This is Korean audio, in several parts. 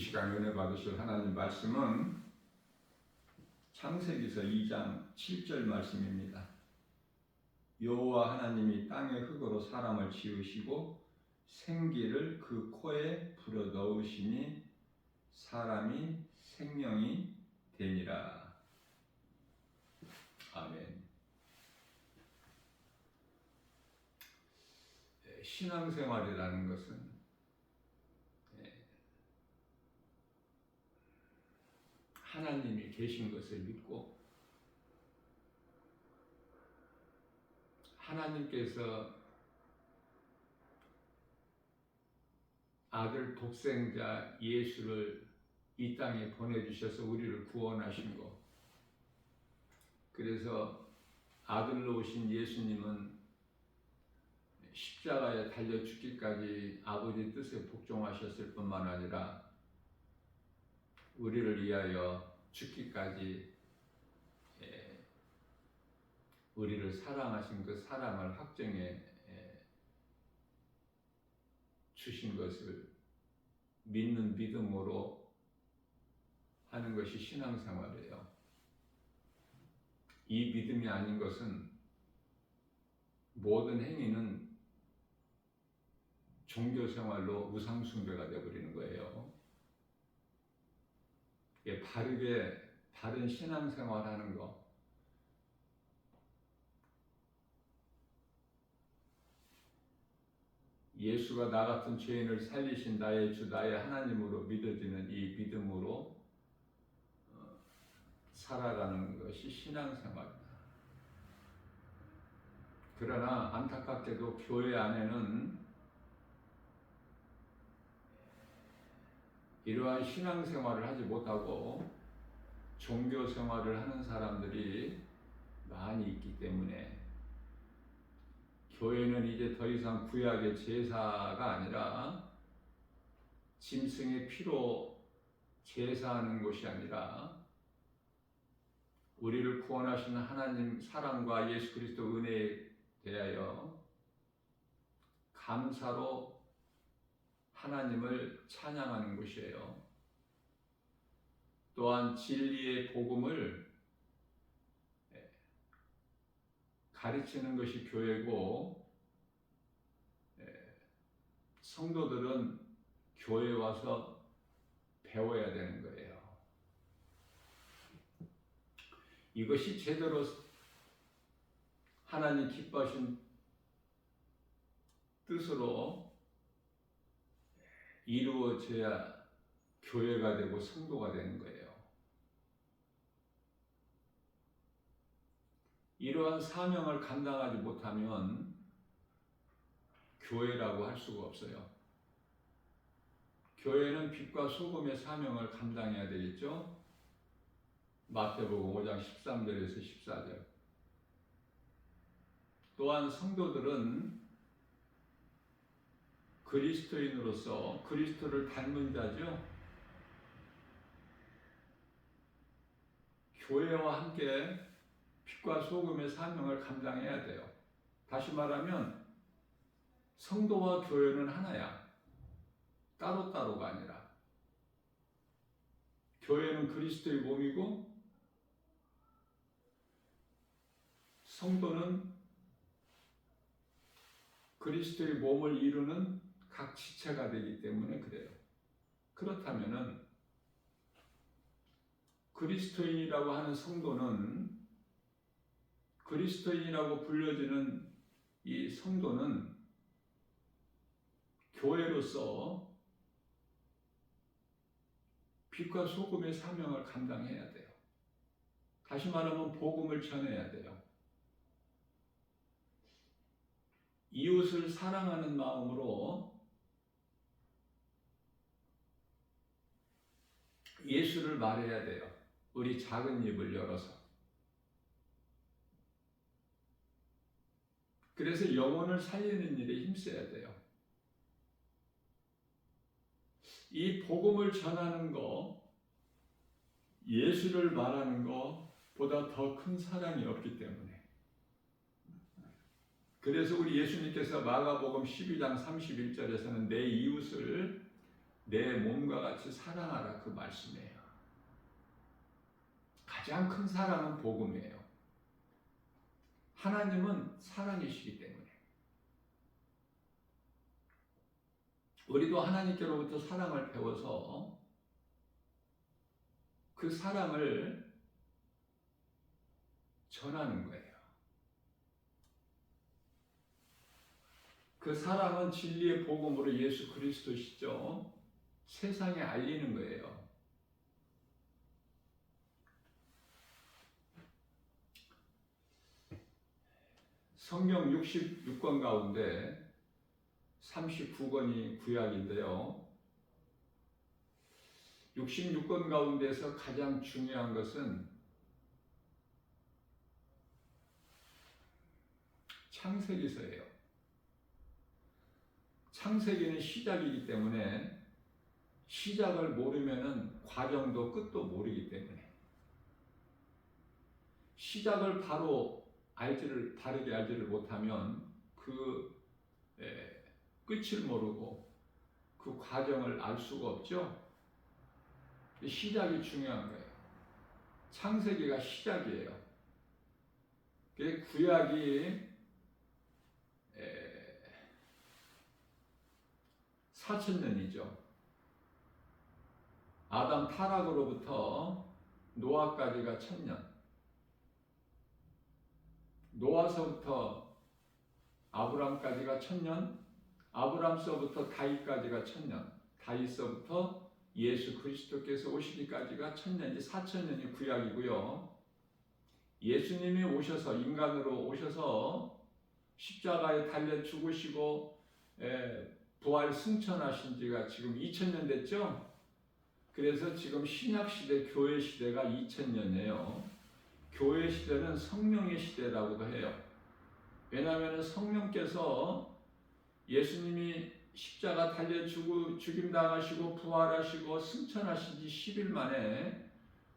시간 은혜 받으실 하나님 말씀은 창세기서 2장 7절 말씀입니다. 여호와 하나님이 땅의 흙으로 사람을 지으시고 생기를 그 코에 불어 넣으시니 사람이 생명이 되니라. 아멘. 신앙생활이라는 것은 하나님이 계신 것을 믿고 하나님께서 아들 독생자 예수를 이 땅에 보내주셔서 우리를 구원하신 것, 그래서 아들로 오신 예수님은 십자가에 달려 죽기까지 아버지 뜻에 복종하셨을 뿐만 아니라 우리를 위하여 죽기까지 우리를 사랑하신 그 사랑을 확정해 주신 것을 믿는 믿음으로 하는 것이 신앙생활이에요. 이 믿음이 아닌 것은 모든 행위는 종교생활로 우상숭배가 되어버리는 거예요. 바르게 바른 신앙생활하는 거, 예수가 나 같은 죄인을 살리신 나의 주 나의 하나님으로 믿어지는 이 믿음으로 살아가는 것이 신앙생활입니다. 그러나 안타깝게도 교회 안에는 이러한 신앙생활을 하지 못하고 종교생활을 하는 사람들이 많이 있기 때문에 교회는 이제 더 이상 구약의 제사가 아니라 짐승의 피로 제사하는 곳이 아니라 우리를 구원하시는 하나님 사랑과 예수 그리스도 은혜에 대하여 감사로 하나님을 찬양하는 곳이에요. 또한 진리의 복음을 가르치는 것이 교회고, 성도들은 교회에 와서 배워야 되는 거예요. 이것이 제대로 하나님 기뻐하신 뜻으로 이루어져야 교회가 되고 성도가 되는 거예요. 이러한 사명을 감당하지 못하면 교회라고 할 수가 없어요. 교회는 빛과 소금의 사명을 감당해야 되겠죠. 마태복음 5장 13절에서 14절. 또한 성도들은 그리스도인으로서 그리스도를 닮은 자죠. 교회와 함께 빛과 소금의 사명을 감당해야 돼요. 다시 말하면 성도와 교회는 하나야. 따로따로가 아니라. 교회는 그리스도의 몸이고 성도는 그리스도의 몸을 이루는 각 지체가 되기 때문에 그래요. 그렇다면은 그리스도인이라고 하는 성도는, 그리스도인이라고 불려지는 이 성도는 교회로서 빛과 소금의 사명을 감당해야 돼요. 다시 말하면 복음을 전해야 돼요. 이웃을 사랑하는 마음으로 예수를 말해야 돼요. 우리 작은 입을 열어서. 그래서 영혼을 살리는 일에 힘써야 돼요. 이 복음을 전하는 거, 예수를 말하는 것보다 더 큰 사랑이 없기 때문에. 그래서 우리 예수님께서 마가복음 12장 31절에서는 내 이웃을 내 몸과 같이 사랑하라 그 말씀이에요. 가장 큰 사랑은 복음이에요. 하나님은 사랑이시기 때문에 우리도 하나님께로부터 사랑을 배워서 그 사랑을 전하는 거예요. 그 사랑은 진리의 복음으로 예수 그리스도시죠. 세상에 알리는 거예요. 성경 66권 가운데 39권이 구약인데요. 66권 가운데서 가장 중요한 것은 창세기서예요. 창세기는 시작이기 때문에 시작을 모르면은 과정도 끝도 모르기 때문에 시작을 바르게 알지를 못하면 그 끝을 모르고 그 과정을 알 수가 없죠. 시작이 중요한 거예요. 창세기가 시작이에요. 구약이 4,000년이죠. 아담 타락으로부터 노아까지가 1,000년. 노아서부터 아브람까지가 1,000년. 아브람서부터 다윗까지가 1,000년. 다윗서부터 예수 그리스도께서 오시기까지가 1,000년이 4,000년이 구약이고요. 예수님이 오셔서 인간으로 오셔서 십자가에 달려 죽으시고 부활 승천하신 지가 지금 2000년 됐죠. 그래서 지금 신약시대 교회 시대가 2000년이에요. 교회 시대는 성령의 시대라고도 해요. 왜냐하면 성령께서 예수님이 십자가 달려 죽임당하시고 부활하시고 승천하신 지 10일 만에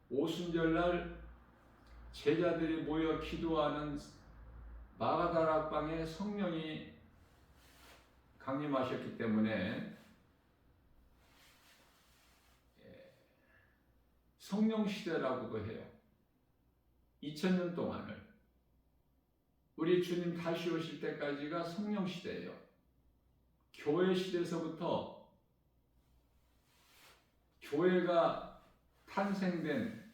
오순절날 제자들이 모여 기도하는 마가다락방에 성령이 강림하셨기 때문에 성령 시대라고도 해요. 2000년 동안을 우리 주님 다시 오실 때까지가 성령 시대예요. 교회 시대에서부터 교회가 탄생된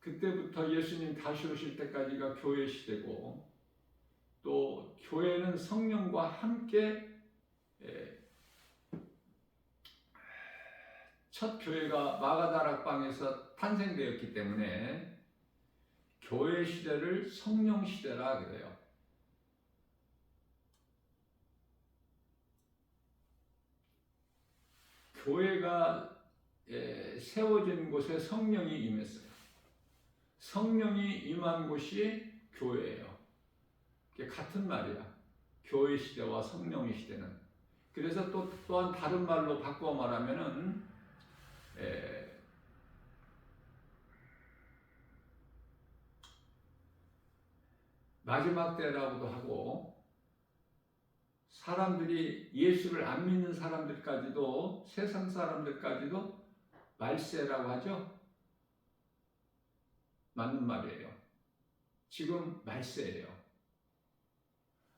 그때부터 예수님 다시 오실 때까지가 교회 시대고, 또 교회는 성령과 함께 첫 교회가 마가다락방에서 탄생되었기 때문에 교회 시대를 성령 시대라 그래요. 교회가 세워진 곳에 성령이 임했어요. 성령이 임한 곳이 교회예요. 같은 말이야. 교회 시대와 성령의 시대는. 그래서 또한 다른 말로 바꿔 말하면은 마지막 때라고도 하고, 사람들이 예수를 안 믿는 사람들까지도, 세상 사람들까지도 말세라고 하죠. 맞는 말이에요. 지금 말세예요.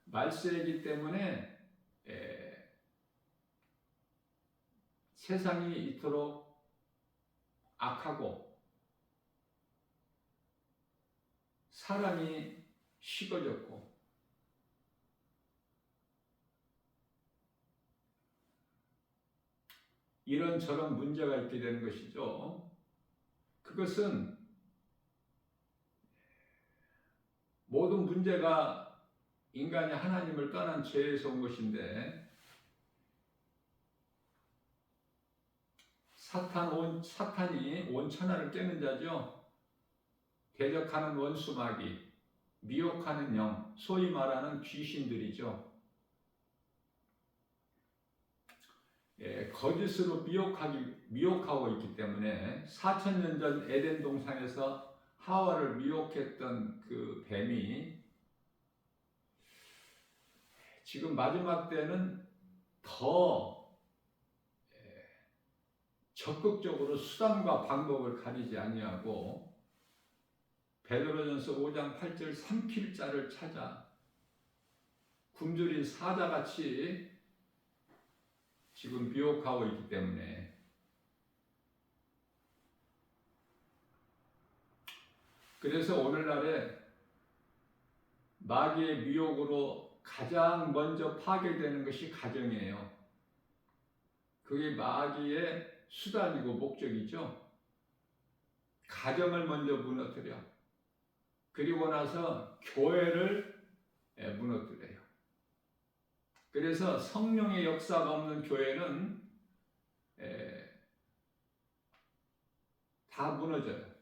말세이기 때문에 세상이 이토록 악하고 사람이 식어졌고 이런저런 문제가 있게 되는 것이죠. 그것은 모든 문제가 인간이 하나님을 떠난 죄에서 온 것인데, 사탄이 온 천하를 깨는 자죠. 대적하는 원수마귀, 미혹하는 영, 소위 말하는 귀신들이죠. 거짓으로 미혹하고 있기 때문에 4,000년 전 에덴 동산에서 하와를 미혹했던 그 뱀이 지금 마지막 때는 더 적극적으로 수단과 방법을 가리지 아니하고 베드로전서 5장 8절 삼킬 자를 찾아 굶주린 사자같이 지금 미혹하고 있기 때문에 그래서 오늘날에 마귀의 미혹으로 가장 먼저 파괴되는 것이 가정이에요. 그게 마귀의 수단이고 목적이죠. 가정을 먼저 무너뜨려. 그리고 나서 교회를 무너뜨려요. 그래서 성령의 역사가 없는 교회는 다 무너져요.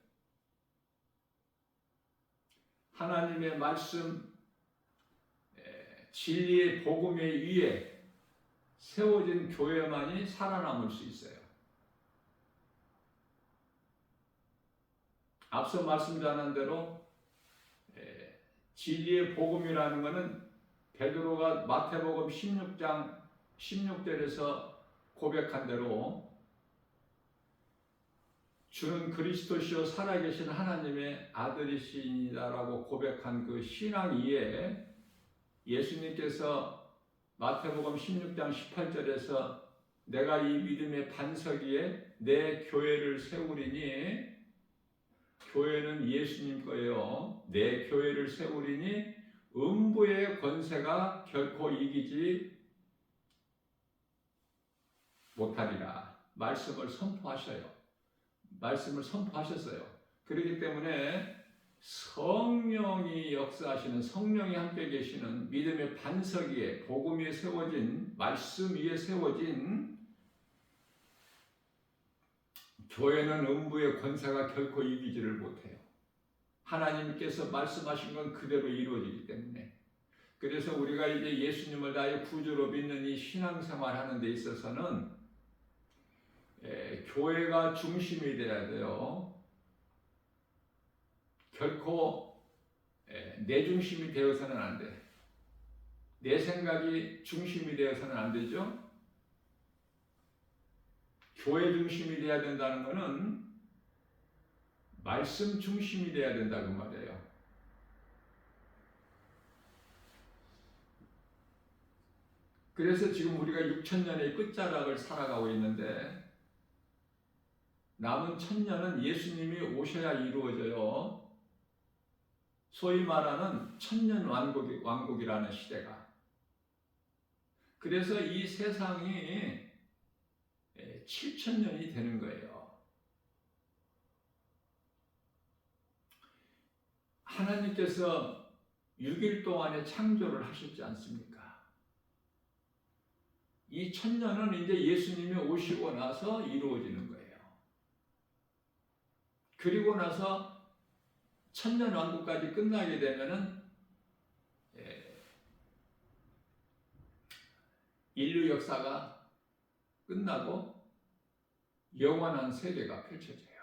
하나님의 말씀, 진리의 복음의 위에 세워진 교회만이 살아남을 수 있어요. 앞서 말씀드린 대로 진리의 복음이라는 것은 베드로가 마태복음 16장 16절에서 고백한 대로 주는 그리스도시요 살아계신 하나님의 아들이시니다라고 고백한 그 신앙 이에 예수님께서 마태복음 16장 18절에서 내가 이 믿음의 반석 위에 내 교회를 세우리니 교회는 예수님 거예요. 내 교회를 세우리니 음부의 권세가 결코 이기지 못하리라. 말씀을 선포하셨어요. 그렇기 때문에 성령이 역사하시는, 성령이 함께 계시는 믿음의 반석 위에, 복음 위에 세워진, 말씀 위에 세워진 교회는 음부의 권세가 결코 이기지를 못해요. 하나님께서 말씀하신 건 그대로 이루어지기 때문에. 그래서 우리가 이제 예수님을 나의 구주로 믿는 이 신앙생활 하는 데 있어서는 교회가 중심이 돼야 돼요. 결코 내 중심이 되어서는 안 돼. 내 생각이 중심이 되어서는 안 되죠. 교회 중심이 돼야 된다는 것은 말씀 중심이 돼야 된다 그 말이에요. 그래서 지금 우리가 6,000년의 끝자락을 살아가고 있는데 남은 1,000년은 예수님이 오셔야 이루어져요. 소위 말하는 천년 왕국이라는 시대가. 그래서 이 세상이 7,000년이 되는 거예요. 하나님께서 6일 동안에 창조를 하셨지 않습니까? 이 1,000년은 이제 예수님이 오시고 나서 이루어지는 거예요. 그리고 나서 1,000년 왕국까지 끝나게 되면은 인류 역사가 끝나고 영원한 세계가 펼쳐져요.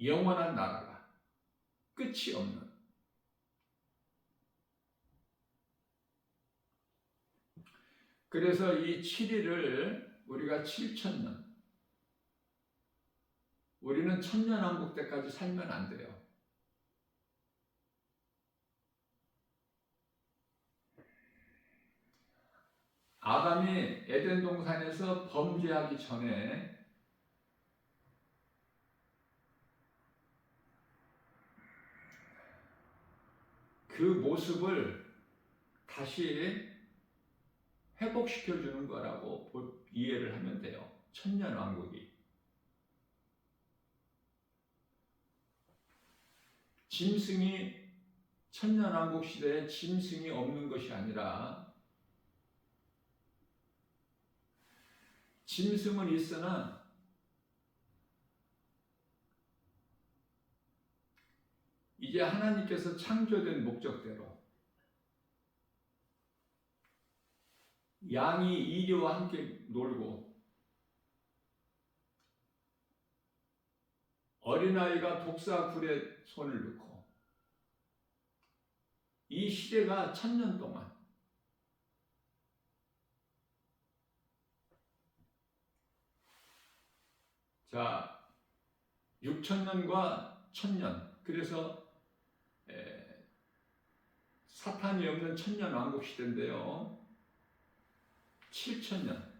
영원한 나라가 끝이 없는. 그래서 이 7일을 우리가 7,000년, 우리는 1,000년 왕국 때까지 살면 안 돼요. 아담이 에덴 동산에서 범죄하기 전에 그 모습을 다시 회복시켜 주는 거라고 이해를 하면 돼요. 1,000년 왕국이. 짐승이 1,000년 왕국 시대에 짐승이 없는 것이 아니라 짐승은 있으나 이제 하나님께서 창조된 목적대로 양이 이리와 함께 놀고 어린아이가 독사굴에 손을 넣고 이 시대가 1,000년 동안 자, 6천년과 1000년. 그래서 사탄이 없는 천년 왕국 시대인데요. 7000년.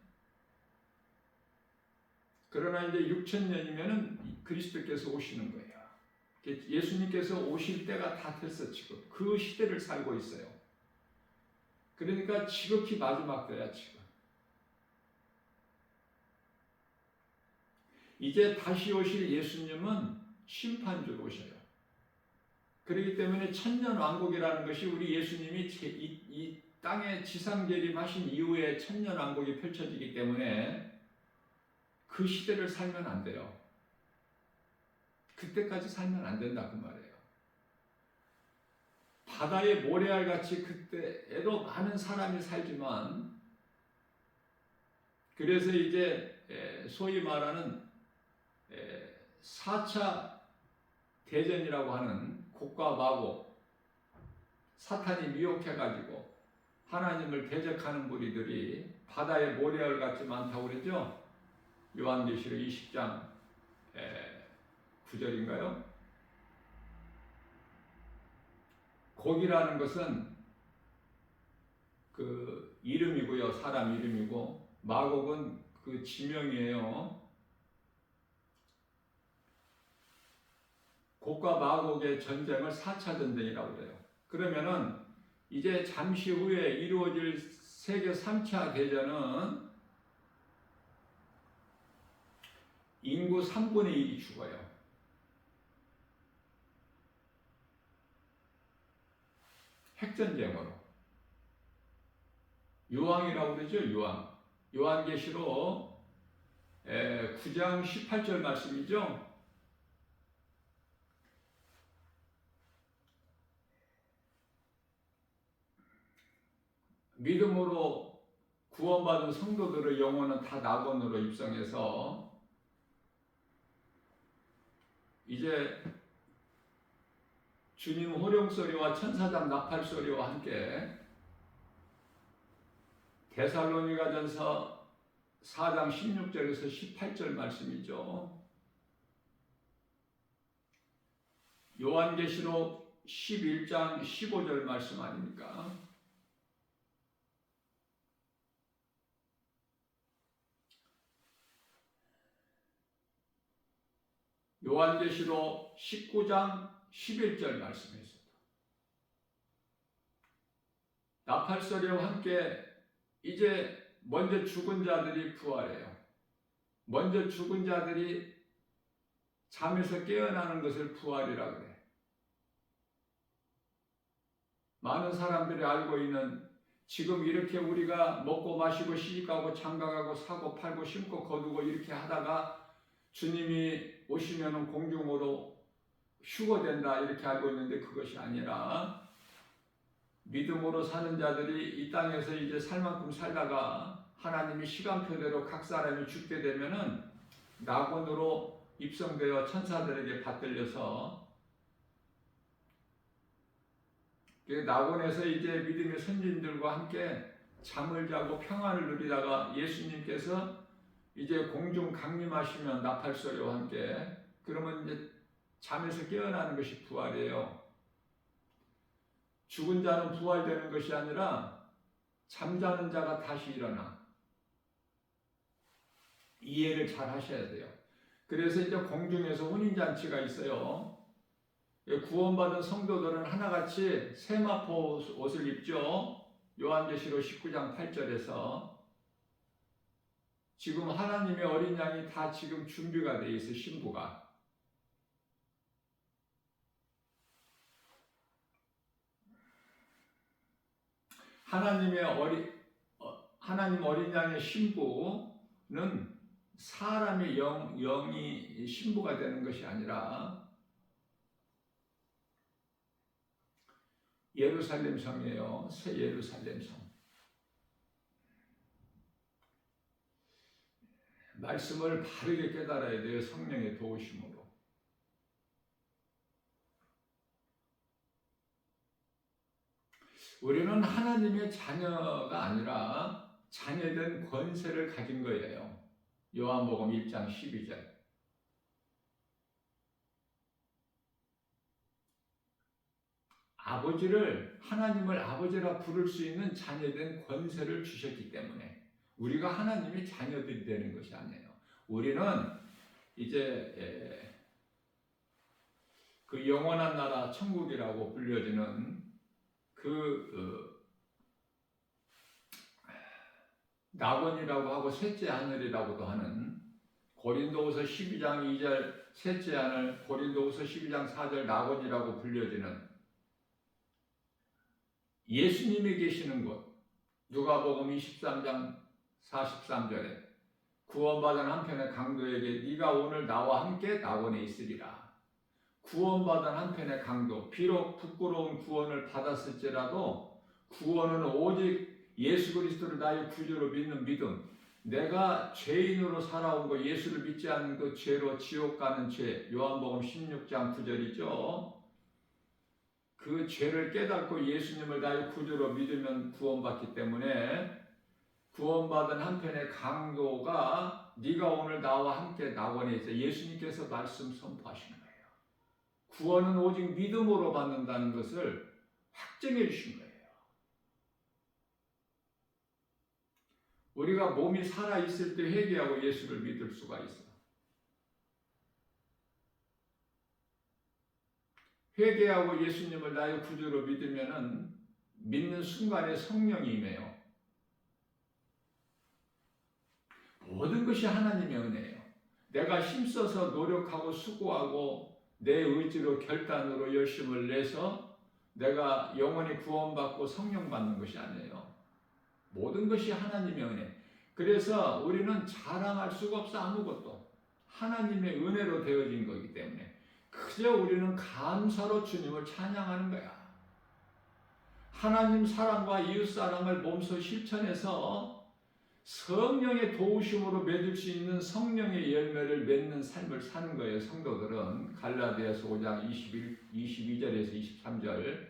그러나 이제 6000년이면은 그리스도께서 오시는 거예요. 예수님께서 오실 때가 다 됐어, 지금. 그 시대를 살고 있어요. 그러니까 지극히 마지막 때야, 지금. 이제 다시 오실 예수님은 심판주로 오셔요. 그렇기 때문에 천년왕국이라는 것이 우리 예수님이 이 땅에 지상재림하신 이후에 천년왕국이 펼쳐지기 때문에 그 시대를 살면 안 돼요. 그때까지 살면 안 된다 그 말이에요. 바다의 모래알같이 그때에도 많은 사람이 살지만, 그래서 이제 소위 말하는 4차 대전이라고 하는 곡과 마곡, 사탄이 미혹해가지고 하나님을 대적하는 무리들이 바다의 모래알같이 많다고 그러죠. 요한계시록 20장 9절인가요? 곡이라는 것은 그 이름이고요, 사람 이름이고, 마곡은 그 지명이에요. 곡과 마곡의 전쟁을 4차 전쟁이라고 그래요. 그러면은 이제 잠시 후에 이루어질 세계 3차 대전은 인구 3분의 1이 죽어요. 핵전쟁으로. 유황이라고 그러죠, 유황. 요한계시록 9장 18절 말씀이죠. 믿음으로 구원받은 성도들의 영혼은 다 낙원으로 입성해서 이제 주님 호령소리와 천사장 나팔소리와 함께 데살로니가전서 4장 16절에서 18절 말씀이죠. 요한계시록 11장 15절 말씀 아닙니까? 요한계시록 19장 11절 말씀에서도 나팔소리와 함께 이제 먼저 죽은 자들이 부활해요. 먼저 죽은 자들이 잠에서 깨어나는 것을 부활이라고 그래. 많은 사람들이 알고 있는, 지금 이렇게 우리가 먹고 마시고 시집가고 장가가고 사고 팔고 심고 거두고 이렇게 하다가 주님이 오시면은 공중으로 휴거된다 이렇게 알고 있는데, 그것이 아니라 믿음으로 사는 자들이 이 땅에서 이제 살 만큼 살다가 하나님이 시간표대로 각 사람이 죽게 되면은 낙원으로 입성되어 천사들에게 받들려서 낙원에서 이제 믿음의 선진들과 함께 잠을 자고 평안을 누리다가 예수님께서 이제 공중 강림하시면 나팔소리와 함께, 그러면 이제 잠에서 깨어나는 것이 부활이에요. 죽은 자는 부활되는 것이 아니라 잠자는 자가 다시 일어나. 이해를 잘 하셔야 돼요. 그래서 이제 공중에서 혼인잔치가 있어요. 구원받은 성도들은 하나같이 세마포 옷을 입죠. 요한계시록 19장 8절에서 지금 하나님의 어린 양이 다 지금 준비가 되어 있어요. 신부가. 하나님 어린 양의 신부는 사람의 영이 신부가 되는 것이 아니라 예루살렘 성이에요. 새 예루살렘 성. 말씀을 바르게 깨달아야 돼요. 성령의 도우심으로. 우리는 하나님의 자녀가 아니라 자녀된 권세를 가진 거예요. 요한복음 1장 12절. 하나님을 아버지라 부를 수 있는 자녀된 권세를 주셨기 때문에 우리가 하나님의 자녀들이 되는 것이 아니에요. 우리는 이제 그 영원한 나라 천국이라고 불려지는 낙원이라고 하고 셋째 하늘이라고도 하는 고린도후서 12장 2절 셋째 하늘, 고린도후서 12장 4절 낙원이라고 불려지는 예수님이 계시는 곳, 누가복음 23장 43절에 구원받은 한편의 강도에게 네가 오늘 나와 함께 낙원에 있으리라. 구원받은 한편의 강도, 비록 부끄러운 구원을 받았을지라도 구원은 오직 예수 그리스도를 나의 구주로 믿는 믿음, 내가 죄인으로 살아온 거 예수를 믿지 않는 그 죄로 지옥 가는 죄, 요한복음 16장 9절이죠. 그 죄를 깨닫고 예수님을 나의 구주로 믿으면 구원받기 때문에 구원받은 한편의 강도가 네가 오늘 나와 함께 낙원에 있어. 예수님께서 말씀 선포하시는 거예요. 구원은 오직 믿음으로 받는다는 것을 확증해 주신 거예요. 우리가 몸이 살아있을 때 회개하고 예수를 믿을 수가 있어요. 회개하고 예수님을 나의 구주로 믿으면은 믿는 순간에 성령이 임해요. 모든 것이 하나님의 은혜예요. 내가 힘써서 노력하고 수고하고 내 의지로 결단으로 열심을 내서 내가 영원히 구원받고 성령 받는 것이 아니에요. 모든 것이 하나님의 은혜. 그래서 우리는 자랑할 수가 없어. 아무것도 하나님의 은혜로 되어진 거기 때문에 그저 우리는 감사로 주님을 찬양하는 거야. 하나님 사랑과 이웃 사랑을 몸소 실천해서 성령의 도우심으로 맺을 수 있는 성령의 열매를 맺는 삶을 사는 거예요. 성도들은 갈라디아서 5장 22절에서 23절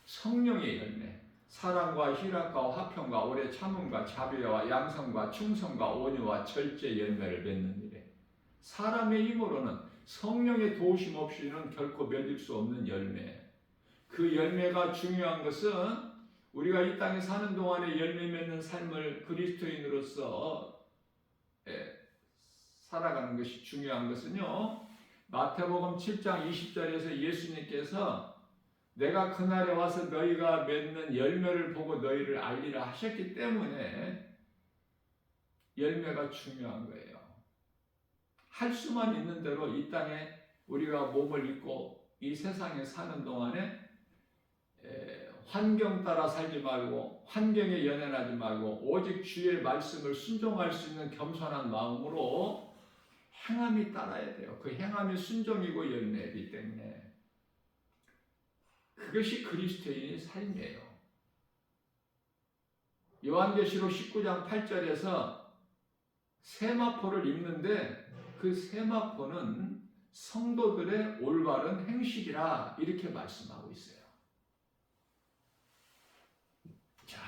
성령의 열매, 사랑과 희락과 화평과 오래 참음과 자비와 양성과 충성과 온유와 절제 열매를 맺는 일에 사람의 힘으로는 성령의 도우심 없이는 결코 맺을 수 없는 열매. 그 열매가 중요한 것은 우리가 이 땅에 사는 동안에 열매 맺는 삶을 그리스도인으로서 살아가는 것이 중요한 것은요. 마태복음 7장 20절에서 예수님께서 내가 그날에 와서 너희가 맺는 열매를 보고 너희를 알리라 하셨기 때문에 열매가 중요한 거예요. 할 수만 있는 대로 이 땅에 우리가 몸을 입고 이 세상에 사는 동안에 환경 따라 살지 말고 환경에 연연하지 말고 오직 주의 말씀을 순종할 수 있는 겸손한 마음으로 행함이 따라야 돼요. 그 행함이 순종이고 열매이기 때문에 그것이 그리스도인의 삶이에요. 요한계시록 19장 8절에서 세마포를 입는데 그 세마포는 성도들의 올바른 행실이라 이렇게 말씀하고 있어요. 자,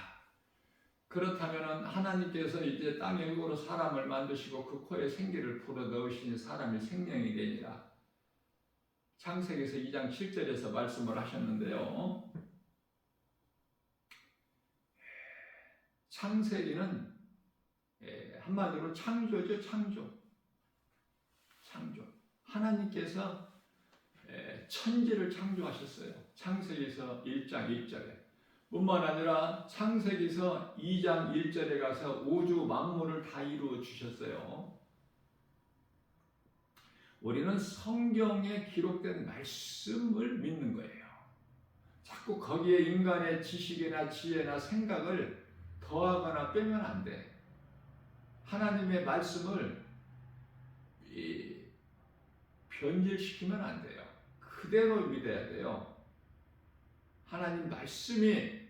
그렇다면 하나님께서 이제 땅의 의고로 사람을 만드시고 그 코에 생기를 불어넣으시니 사람이 생명이 되니라. 창세기에서 2장 7절에서 말씀을 하셨는데요. 창세기는 한마디로 창조죠. 창조. 하나님께서 천지를 창조하셨어요. 창세기에서 1장 1절에. 뿐만 아니라 창세기에서 2장 1절에 가서 우주 만물을 다 이루어 주셨어요. 우리는 성경에 기록된 말씀을 믿는 거예요. 자꾸 거기에 인간의 지식이나 지혜나 생각을 더하거나 빼면 안 돼. 하나님의 말씀을 변질시키면 안 돼요. 그대로 믿어야 돼요. 하나님 말씀이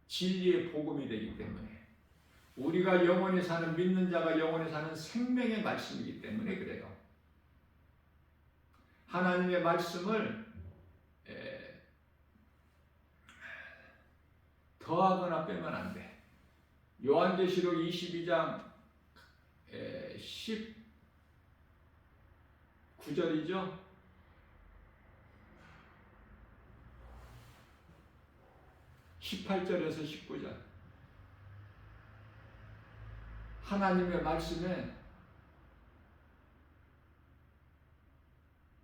진리의 복음이 되기 때문에 우리가 영원히 사는 믿는 자가 영원히 사는 생명의 말씀이기 때문에 그래요. 하나님의 말씀을 더하거나 빼면 안 돼. 요한계시록 22장 19절이죠. 18절에서 19절. 하나님의 말씀에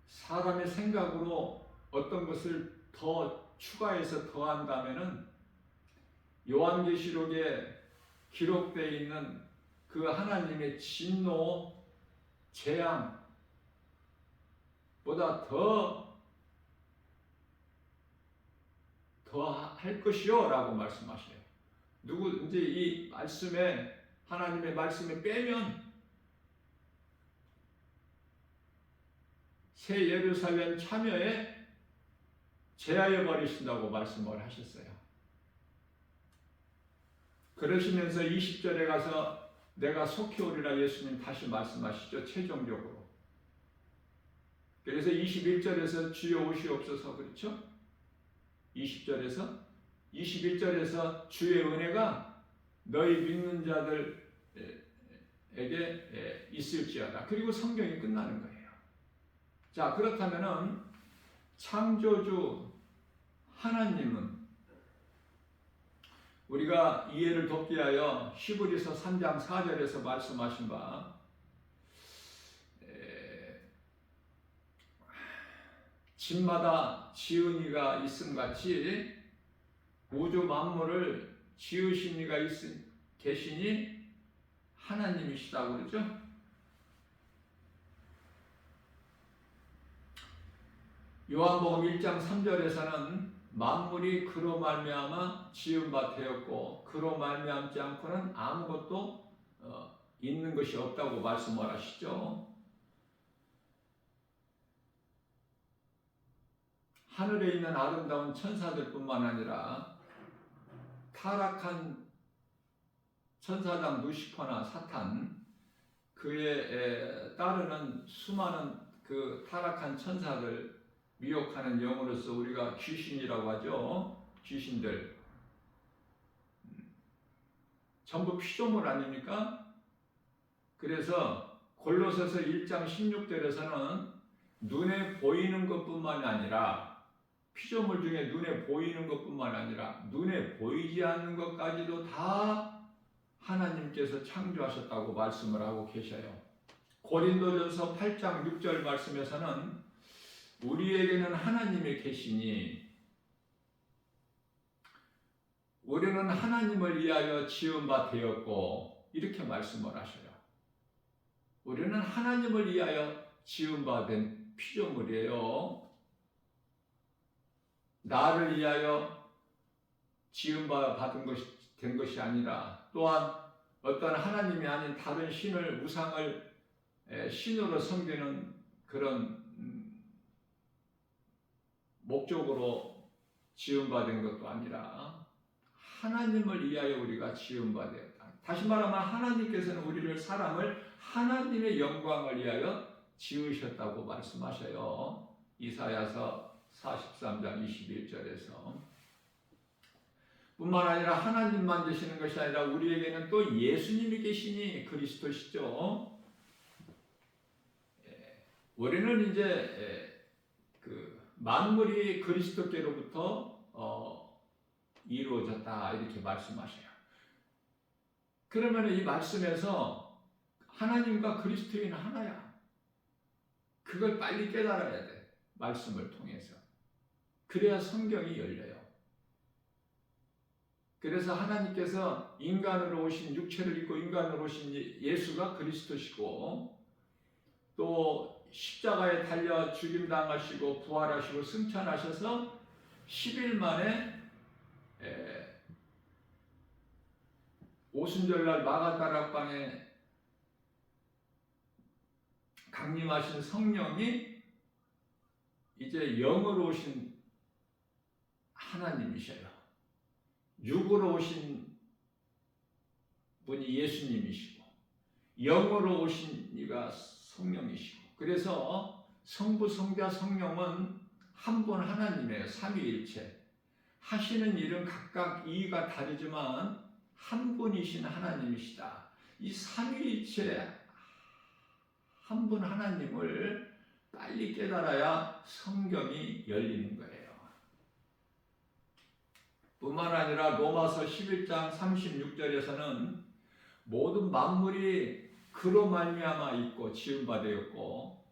사람의 생각으로 어떤 것을 더 추가해서 더한다면은 요한계시록에 기록되어 있는 그 하나님의 진노, 재앙보다 더 할 것이요 라고 말씀하셔요. 누구든지 이 말씀에, 하나님의 말씀에 빼면 새 예루살렘 참여에 제하여 버리신다고 말씀을 하셨어요. 그러시면서 20절에 가서 내가 속히 오리라 예수님 다시 말씀하시죠. 최종적으로. 그래서 21절에서 주여 오시옵소서 그렇죠? 21절에서 주의 은혜가 너희 믿는 자들에게 있을지어다. 그리고 성경이 끝나는 거예요. 자, 그렇다면은 창조주 하나님은 우리가 이해를 돕기 위하여 히브리서 3장 4절에서 말씀하신 바 집마다 지은 이가 있음같이 우주 만물을 지으신 이가 계시니 하나님이시다고 그러죠. 요한복음 1장 3절에서는 만물이 그로 말미암아 지은 바 되었고 그로 말미암지 않고는 아무것도 있는 것이 없다고 말씀을 하시죠. 하늘에 있는 아름다운 천사들뿐만 아니라 타락한 천사장 루시퍼나 사탄, 그에 따르는 수많은 그 타락한 천사들, 미혹하는 영으로서 우리가 귀신이라고 하죠. 귀신들 전부 피조물 아닙니까? 그래서 골로새서 1장 16절에서는 눈에 보이는 것뿐만 아니라 피조물 중에 눈에 보이는 것뿐만 아니라 눈에 보이지 않는 것까지도 다 하나님께서 창조하셨다고 말씀을 하고 계셔요. 고린도전서 8장 6절 말씀에서는 우리에게는 하나님이 계시니 우리는 하나님을 위하여 지은 바 되었고 이렇게 말씀을 하셔요. 우리는 하나님을 위하여 지은 바 된 피조물이에요. 나를 위하여 지은 바 된 것이 아니라 또한 어떤 하나님이 아닌 다른 신을, 우상을 신으로 섬기는 그런 목적으로 지은 바 된 것도 아니라 하나님을 위하여 우리가 지은 바 되었다. 다시 말하면 하나님께서는 우리를, 사람을 하나님의 영광을 위하여 지으셨다고 말씀하셔요. 이사야서 43장 21절에서. 뿐만 아니라 하나님만 계시는 것이 아니라 우리에게는 또 예수님이 계시니 그리스도시죠. 우리는 이제 그 만물이 그리스도께로부터 이루어졌다 이렇게 말씀하셔요. 그러면 이 말씀에서 하나님과 그리스도인 하나야. 그걸 빨리 깨달아야 돼. 말씀을 통해서. 그래야 성경이 열려요. 그래서 하나님께서 인간으로 오신, 육체를 입고 인간으로 오신 예수가 그리스도시고 또 십자가에 달려 죽임당하시고 부활하시고 승천하셔서 10일 만에 오순절날 마가다락방에 강림하신 성령이 이제 영으로 오신 하나님이셔요. 육으로 오신 분이 예수님이시고 영으로 오신 이가 성령이시고, 그래서 성부, 성자, 성령은 한 분 하나님이에요. 삼위일체. 하시는 일은 각각 이가 다르지만 한 분이신 하나님이시다. 이 삼위일체 한 분 하나님을 빨리 깨달아야 성경이 열리는 거예요. 뿐만 아니라 로마서 11장 36절에서는 모든 만물이 그로 말미암아 있고 지음받았고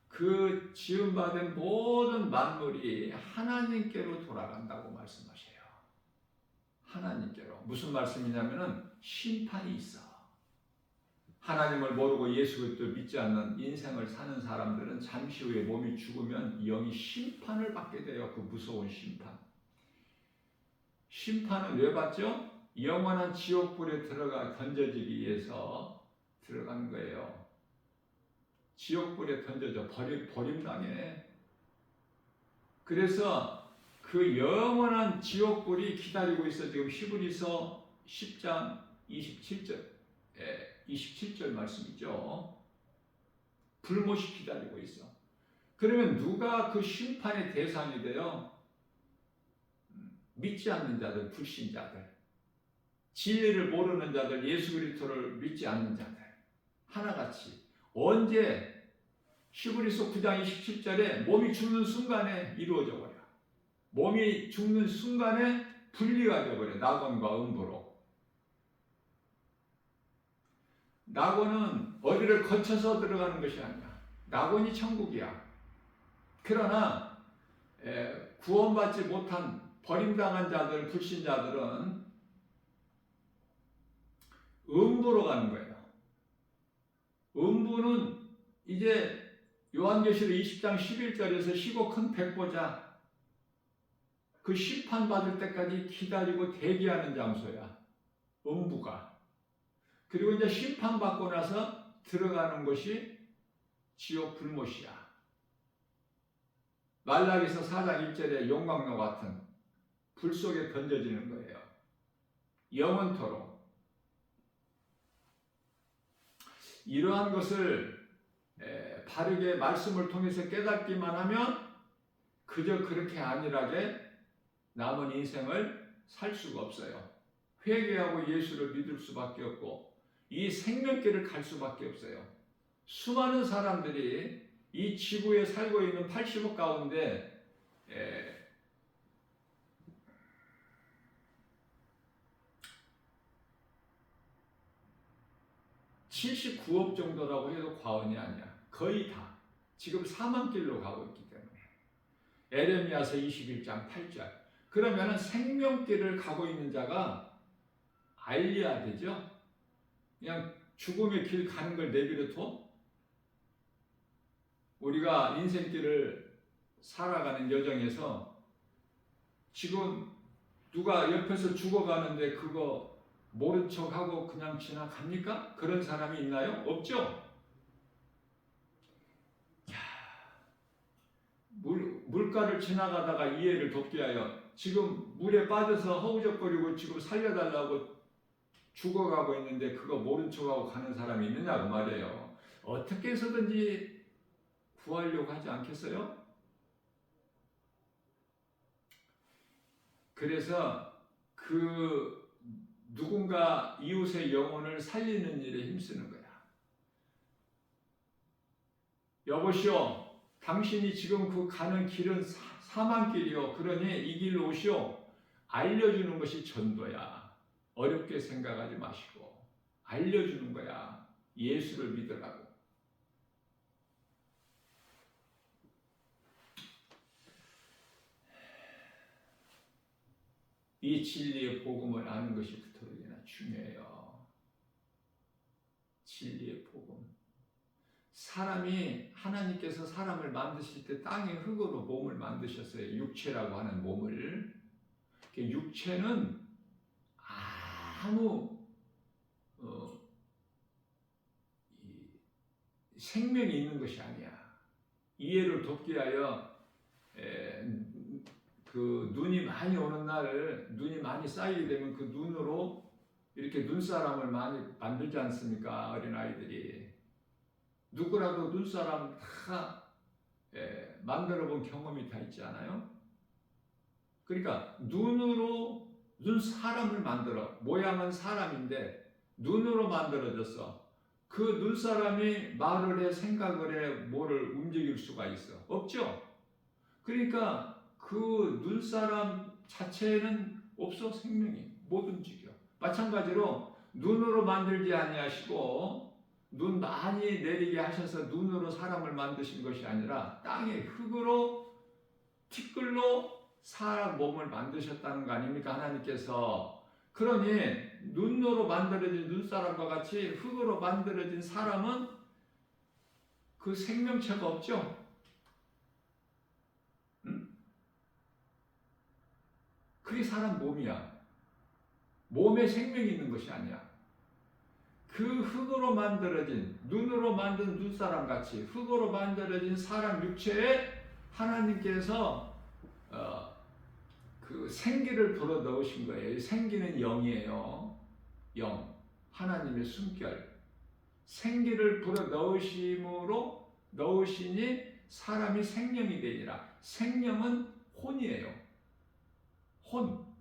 그 지음받은 모든 만물이 하나님께로 돌아간다고 말씀하셔요. 하나님께로. 무슨 말씀이냐면은 심판이 있어. 하나님을 모르고 예수 그리스도를 믿지 않는 인생을 사는 사람들은 잠시 후에 몸이 죽으면 영이 심판을 받게 돼요. 그 무서운 심판. 심판은 왜 받죠? 영원한 지옥불에 들어가 던져지기 위해서 들어가는 거예요. 지옥불에 던져져 버림당해. 그래서 그 영원한 지옥불이 기다리고 있어. 지금 히브리서 10장 27절 말씀이죠. 불못이 기다리고 있어. 그러면 누가 그 심판의 대상이 돼요? 믿지 않는 자들, 불신자들, 진리를 모르는 자들, 예수 그리스도를 믿지 않는 자들 하나같이. 언제? 히브리서 9장 27절에 몸이 죽는 순간에 이루어져 버려. 몸이 죽는 순간에 분리가 되어버려. 낙원과 음부로. 낙원은 어디를 거쳐서 들어가는 것이 아니야. 낙원이 천국이야. 그러나 구원받지 못한 버림당한 자들, 불신자들은 음부로 가는 거예요. 음부는 이제 요한계시록 20장 11절에서 시고 큰 백보자, 그 심판받을 때까지 기다리고 대기하는 장소야. 음부가. 그리고 이제 심판받고 나서 들어가는 것이 지옥 불못이야. 말라기서 4장 1절에 용광로 같은 불 속에 던져지는 거예요. 영원토록. 이러한 것을 바르게 말씀을 통해서 깨닫기만 하면 그저 그렇게 안일하게 남은 인생을 살 수가 없어요. 회개하고 예수를 믿을 수밖에 없고 이 생명길을 갈 수밖에 없어요. 수많은 사람들이 이 지구에 살고 있는 80억 가운데 79억 정도라고 해도 과언이 아니야. 거의 다. 지금 사망길로 가고 있기 때문에. 에레미야서 21장 8절. 그러면 생명길을 가고 있는 자가 알려야 되죠. 그냥 죽음의 길 가는 걸 내버려둬? 우리가 인생길을 살아가는 여정에서 지금 누가 옆에서 죽어가는데 그거 모른 척하고 그냥 지나갑니까? 그런 사람이 있나요? 없죠? 물가를 지나가다가 이해를 돕게 하여 지금 물에 빠져서 허우적거리고 지금 살려달라고 죽어가고 있는데 그거 모른 척하고 가는 사람이 있느냐고 말이에요. 어떻게 해서든지 구하려고 하지 않겠어요? 그래서 그 누군가 이웃의 영혼을 살리는 일에 힘쓰는 거야. 여보시오, 당신이 지금 그 가는 길은 사망길이요. 그러니 이 길로 오시오. 알려주는 것이 전도야. 어렵게 생각하지 마시고 알려주는 거야. 예수를 믿으라고. 이 진리의 복음을 아는 것이 그토록이나 중요해요. 진리의 복음. 사람이 하나님께서 사람을 만드실 때 땅의 흙으로 몸을 만드셨어요. 육체라고 하는 몸을. 육체는 아무 생명이 있는 것이 아니야. 이해를 돕기 위하여 그 눈이 많이 오는 날, 눈이 많이 쌓이게 되면 그 눈으로 이렇게 눈사람을 많이 만들지 않습니까? 어린아이들이. 누구라도 눈사람 다 만들어 본 경험이 다 있지 않아요? 그러니까 눈으로 눈사람을 만들어. 모양은 사람인데 눈으로 만들어졌어. 그 눈사람이 말을 해, 생각을 해, 뭐를 움직일 수가 있어? 없죠? 그러니까 그 눈사람 자체는 없어. 생명이 못 움직여. 마찬가지로 눈으로 만들지 아니하시고 눈 많이 내리게 하셔서 눈으로 사람을 만드신 것이 아니라 땅의 흙으로 티끌로 사람 몸을 만드셨다는 거 아닙니까? 하나님께서. 그러니 눈으로 만들어진 눈사람과 같이 흙으로 만들어진 사람은 그 생명체가 없죠. 응? 그게 사람 몸이야. 몸에 생명이 있는 것이 아니야. 그 흙으로 만들어진, 눈으로 만든 눈사람 같이 흙으로 만들어진 사람 육체에 하나님께서 그 생기를 불어 넣으신 거예요. 생기는 영이에요. 영. 하나님의 숨결. 생기를 불어 넣으시니 사람이 생명이 되니라. 생명은 혼이에요. 혼.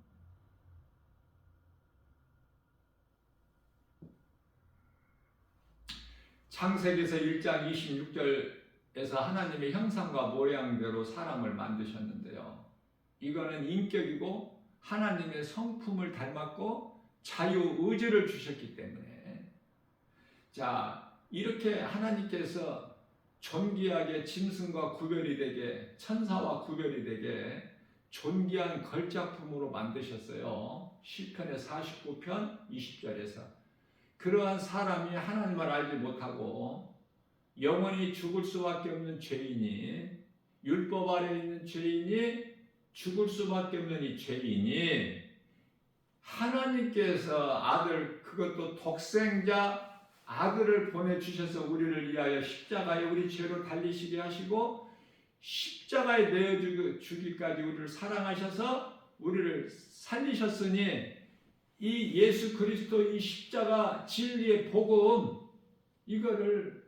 창세기서 1장 26절에서 하나님의 형상과 모양대로 사람을 만드셨는데요. 이거는 인격이고 하나님의 성품을 닮았고 자유의지를 주셨기 때문에, 자, 이렇게 하나님께서 존귀하게 짐승과 구별이 되게, 천사와 구별이 되게 존귀한 걸작품으로 만드셨어요. 시편의 49편 20절에서. 그러한 사람이 하나님을 알지 못하고 영원히 죽을 수밖에 없는 죄인이, 율법 아래에 있는 죄인이 죽을 수밖에 없는 이 죄인이 하나님께서 아들, 그것도 독생자 아들을 보내주셔서 우리를 위하여 십자가에 우리 죄로 달리시게 하시고 십자가에 내어주기까지 우리를 사랑하셔서 우리를 살리셨으니, 이 예수 그리스도 이 십자가 진리의 복음, 이거를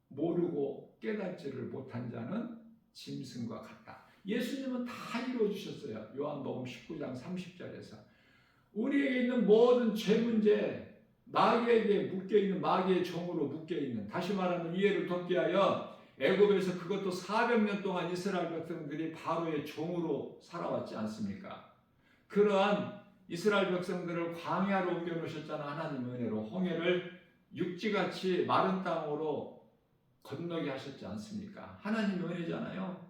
모르고 깨닫지를 못한 자는 짐승과 같다. 예수님은 다 이루어주셨어요. 요한복음 19장 30절에서. 우리에게 있는 모든 죄 문제, 마귀에게 묶여있는, 마귀의 종으로 묶여있는, 다시 말하면 이해를 돕기 위하여 애굽에서 그것도 400년 동안 이스라엘 백성들이 바로의 종으로 살아왔지 않습니까? 그러한 이스라엘 백성들을 광야로 옮겨놓으셨잖아. 하나님 은혜로 홍해를 육지같이 마른 땅으로 건너게 하셨지 않습니까? 하나님의 은혜잖아요.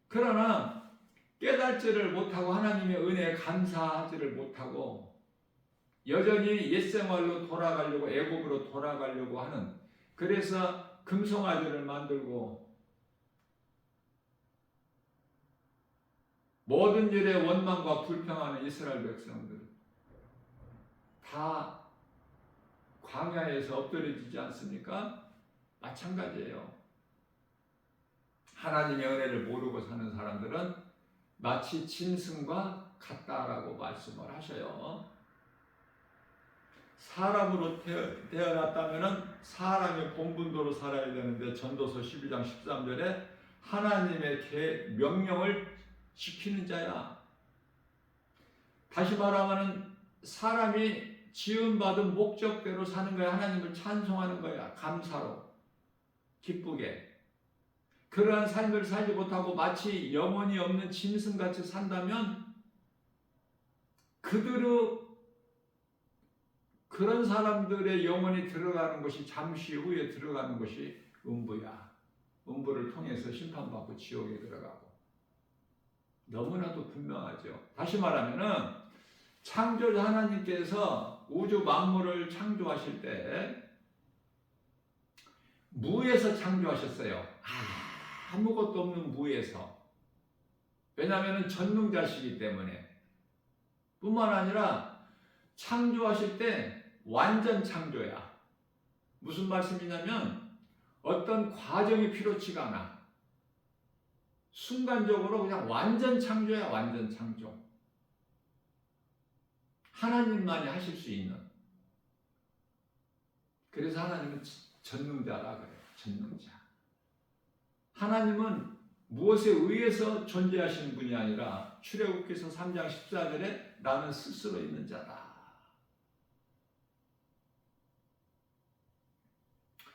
그러나 깨닫지를 못하고 하나님의 은혜에 감사하지를 못하고 여전히 옛생활로 돌아가려고, 애굽으로 돌아가려고 하는, 그래서 금송아지를 만들고 모든 일에 원망과 불평하는 이스라엘 백성들 다 광야에서 엎드려지지 않습니까? 마찬가지예요. 하나님의 은혜를 모르고 사는 사람들은 마치 짐승과 같다라고 말씀을 하셔요. 사람으로 태어났다면 사람의 본분도로 살아야 되는데, 전도서 12장 13절에 하나님의 명령을 지키는 자야. 다시 말하면 사람이 지음받은 목적대로 사는 거야. 하나님을 찬송하는 거야. 감사로, 기쁘게. 그러한 삶을 살지 못하고 마치 영혼이 없는 짐승같이 산다면 그런 사람들의 영혼이 들어가는 것이, 잠시 후에 들어가는 것이 음부야. 음부를 통해서 심판받고 지옥에 들어가고. 너무나도 분명하죠. 다시 말하면은 창조자 하나님께서 우주 만물을 창조하실 때 무에서 창조하셨어요. 아무것도 없는 무에서. 왜냐하면 전능자시기 때문에. 뿐만 아니라 창조하실 때 완전 창조야. 무슨 말씀이냐면 어떤 과정이 필요치가 않아. 순간적으로 그냥 완전 창조야. 완전 창조. 하나님만이 하실 수 있는. 그래서 하나님은 전능자라 그래요. 전능자. 하나님은 무엇에 의해서 존재하시는 분이 아니라 출애굽기서 3장 14절에 나는 스스로 있는 자다.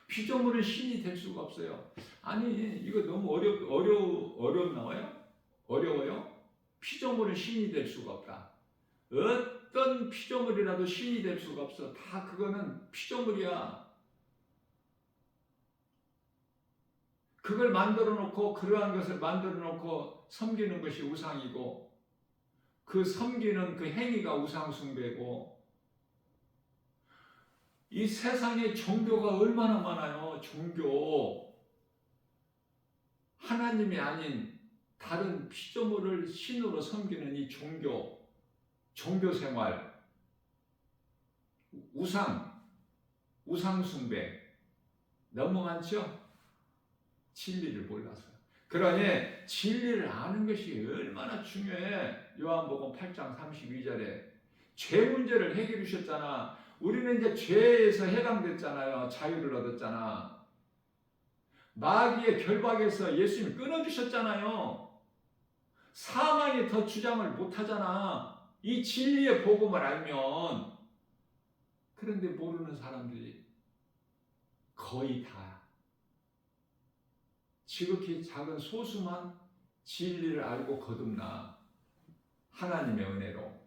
피조물은 신이 될 수가 없어요. 아니, 이거 너무 어렵나요? 어려워요? 피조물은 신이 될 수가 없다. 어떤 피조물이라도 신이 될 수가 없어. 다 그거는 피조물이야. 그걸 만들어 놓고 그러한 것을 만들어 놓고 섬기는 것이 우상이고 그 섬기는 그 행위가 우상 숭배고 이 세상에 종교가 얼마나 많아요. 종교. 하나님이 아닌 다른 피조물을 신으로 섬기는 이 종교 생활, 우상 숭배 너무 많죠? 진리를 몰라서. 그러니 진리를 아는 것이 얼마나 중요해. 요한복음 8장 32절에 죄 문제를 해결해 주셨잖아. 우리는 이제 죄에서 해당됐잖아요. 자유를 얻었잖아. 마귀의 결박에서 예수님이 끊어주셨잖아요. 사망이 더 주장을 못하잖아. 이 진리의 복음을 알면. 그런데 모르는 사람들이 거의 다 지극히 작은 소수만 진리를 알고 거듭나. 하나님의 은혜로.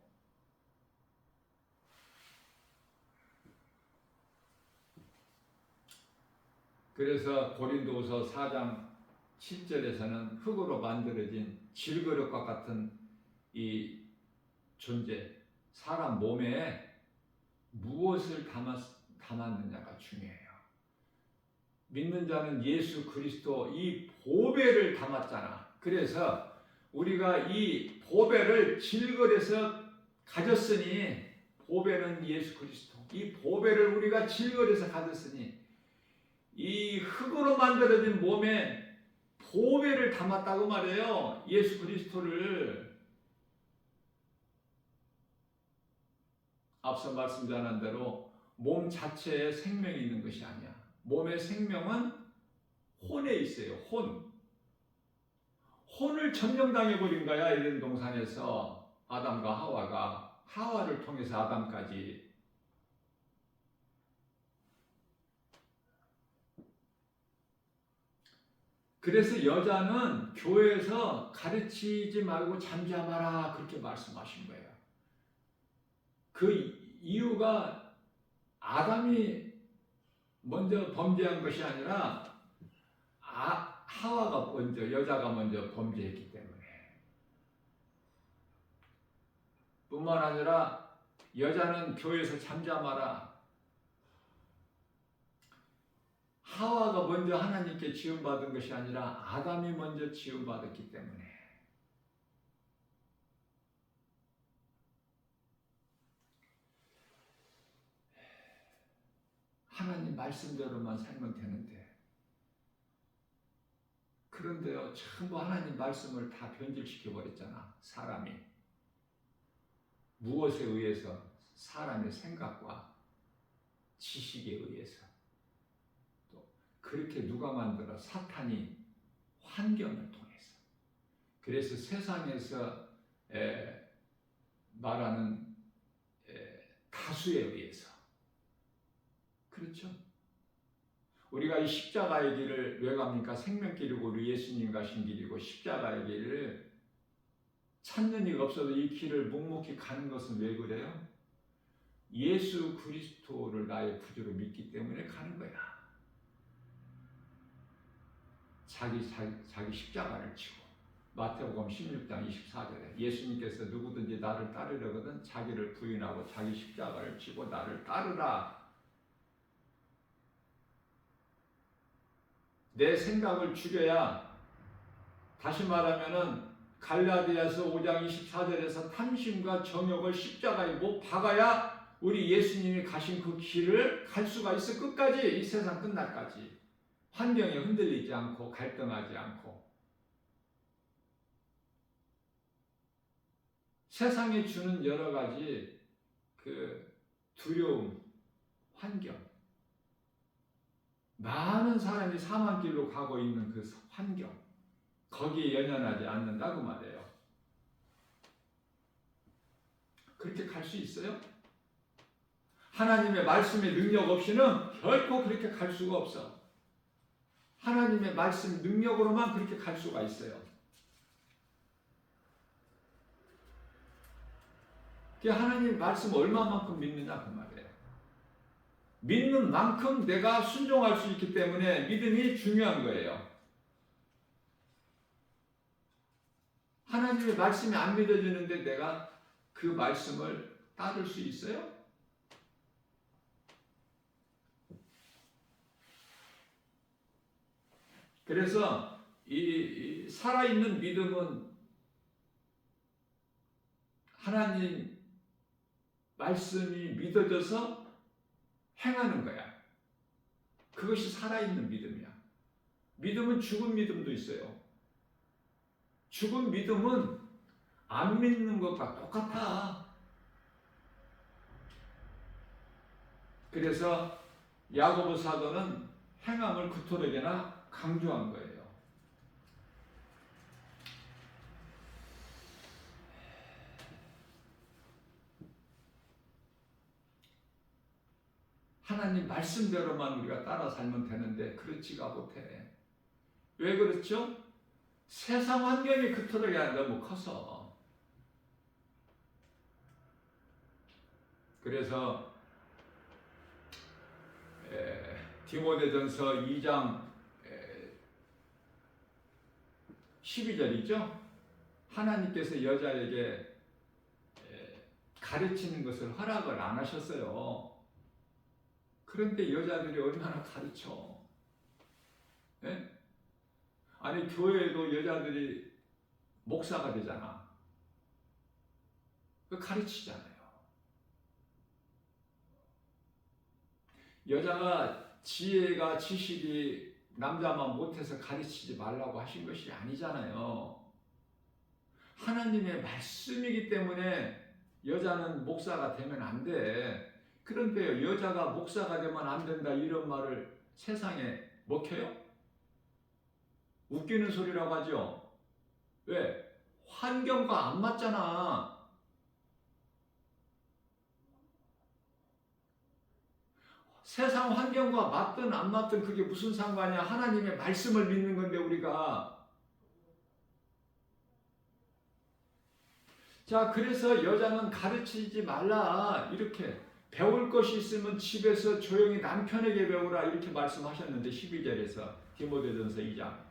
그래서 고린도후서 4장 7절에서는 흙으로 만들어진 질그릇과 같은 이 존재, 사람 몸에 무엇을 담았느냐가 중요해요. 믿는 자는 예수 그리스도 이 보배를 담았잖아. 그래서 우리가 이 보배를 질그릇에서 가졌으니, 보배는 예수 그리스도, 이 보배를 우리가 질그릇에서 가졌으니 이 흙으로 만들어진 몸에 보배를 담았다고 말해요. 예수 그리스도를. 앞서 말씀드린 대로 몸 자체에 생명이 있는 것이 아니야. 몸의 생명은 혼에 있어요. 혼을 점령당해버린 거야. 에덴 동산에서 아담과 하와가, 하와를 통해서 아담까지. 그래서 여자는 교회에서 가르치지 말고 잠잠하라 그렇게 말씀하신 거예요. 그 이유가 아담이 먼저 범죄한 것이 아니라 하와가 먼저, 여자가 먼저 범죄했기 때문에. 뿐만 아니라 여자는 교회에서 잠잠하라. 하와가 먼저 하나님께 지음받은 것이 아니라 아담이 먼저 지음받았기 때문에. 하나님 말씀대로만 살면 되는데, 그런데요, 전부 하나님 말씀을 다 변질시켜 버렸잖아. 사람이 무엇에 의해서? 사람의 생각과 지식에 의해서. 또 그렇게 누가 만들어? 사탄이, 환경을 통해서. 그래서 세상에서 말하는 다수에 의해서. 그렇죠? 우리가 이 십자가의 길을 왜 갑니까? 생명길이고 우리 예수님 가신 길이고 십자가의 길을 찾는 이가 없어도 이 길을 묵묵히 가는 것은 왜 그래요? 예수 그리스도를 나의 구주로 믿기 때문에 가는 거야. 자기 십자가를 지고. 마태복음 16장 24절에 예수님께서 누구든지 나를 따르려거든 자기를 부인하고 자기 십자가를 지고 나를 따르라. 내 생각을 죽여야, 다시 말하면은 갈라디아서 5장 24절에서 탐심과 정욕을 십자가에 못 박아야 우리 예수님이 가신 그 길을 갈 수가 있어. 끝까지, 이 세상 끝날까지. 환경에 흔들리지 않고 갈등하지 않고. 세상에 주는 여러 가지 그 두려움, 환경, 많은 사람이 사망길로 가고 있는 그 환경, 거기에 연연하지 않는다고 말해요. 그렇게 갈 수 있어요? 하나님의 말씀의 능력 없이는 결코 그렇게 갈 수가 없어. 하나님의 말씀 능력으로만 그렇게 갈 수가 있어요. 하나님 말씀 얼마만큼 믿느냐 그 말이에요. 믿는 만큼 내가 순종할 수 있기 때문에 믿음이 중요한 거예요. 하나님의 말씀이 안 믿어지는데 내가 그 말씀을 따를 수 있어요? 그래서 이 살아있는 믿음은 하나님 말씀이 믿어져서 행하는 거야. 그것이 살아있는 믿음이야. 믿음은 죽은 믿음도 있어요. 죽은 믿음은 안 믿는 것과 똑같아. 그래서 야고보 사도는 행함을 그토록이나 강조한 거예요. 하나님 말씀대로만 우리가 따라 살면 되는데 그렇지가 못해. 왜 그렇죠? 세상 환경이 그토록 너무 커서. 그래서 디모데전서 2장 12절이죠. 하나님께서 여자에게 가르치는 것을 허락을 안 하셨어요. 그런데 여자들이 얼마나 가르쳐? 네? 아니 교회에도 여자들이 목사가 되잖아. 가르치잖아요. 여자가 지혜가 지식이 남자만 못해서 가르치지 말라고 하신 것이 아니잖아요. 하나님의 말씀이기 때문에 여자는 목사가 되면 안 돼. 그런데 여자가 목사가 되면 안 된다 이런 말을 세상에 먹혀요? 웃기는 소리라고 하죠. 왜? 환경과 안 맞잖아. 세상 환경과 맞든 안 맞든 그게 무슨 상관이야. 하나님의 말씀을 믿는 건데 우리가. 자, 그래서 여자는 가르치지 말라. 이렇게 배울 것이 있으면 집에서 조용히 남편에게 배우라. 이렇게 말씀하셨는데 12절에서 디모데전서 2장.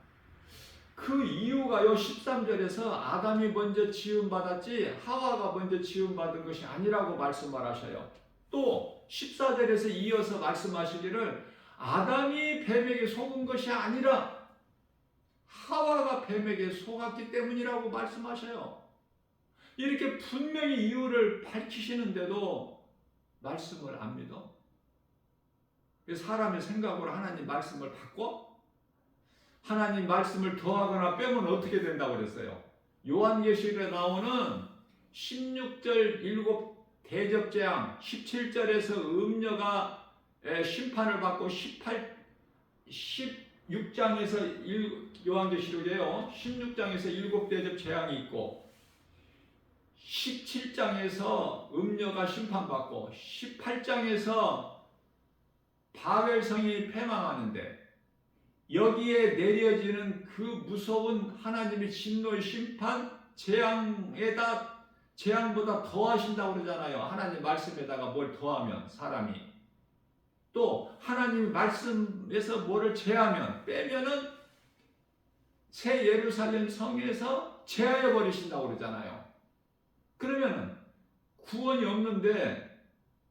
그 이유가요 13절에서 아담이 먼저 지음받았지 하와가 먼저 지음받은 것이 아니라고 말씀을 하셔요. 또 14절에서 이어서 말씀하시기를 아담이 뱀에게 속은 것이 아니라 하와가 뱀에게 속았기 때문이라고 말씀하셔요. 이렇게 분명히 이유를 밝히시는데도 말씀을 안 믿어? 사람의 생각으로 하나님 말씀을 바꿔? 하나님 말씀을 더하거나 빼면 어떻게 된다고 그랬어요? 요한계시록에 나오는 16절 7 대접재앙, 17절에서 음녀가 심판을 받고 16장에서 요한계시록이에요. 16장에서 7 대접 재앙이 있고 17장에서 음녀가 심판받고 18장에서 바벨성이 패망하는데 여기에 내려지는 그 무서운 하나님의 진노의 심판 재앙보다 더하신다고 그러잖아요. 하나님 말씀에다가 뭘 더하면 사람이 또 하나님 말씀에서 뭐를 제하면 빼면은 새 예루살렘 성에서 제하여 버리신다고 그러잖아요. 그러면은 구원이 없는데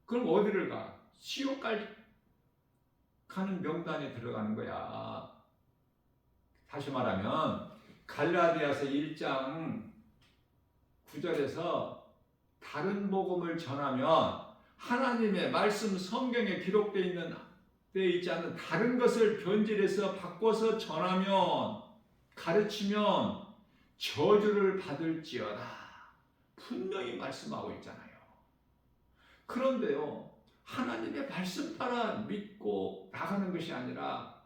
그럼 어디를 가? 지옥까지 가는 명단에 들어가는 거야. 다시 말하면 갈라디아서 1장 9절에서 다른 복음을 전하면 하나님의 말씀 성경에 기록되어 있지 않는 다른 것을 변질해서 바꿔서 전하면 가르치면 저주를 받을지어다. 분명히 말씀하고 있잖아요. 그런데요. 하나님의 말씀 따라 믿고 나가는 것이 아니라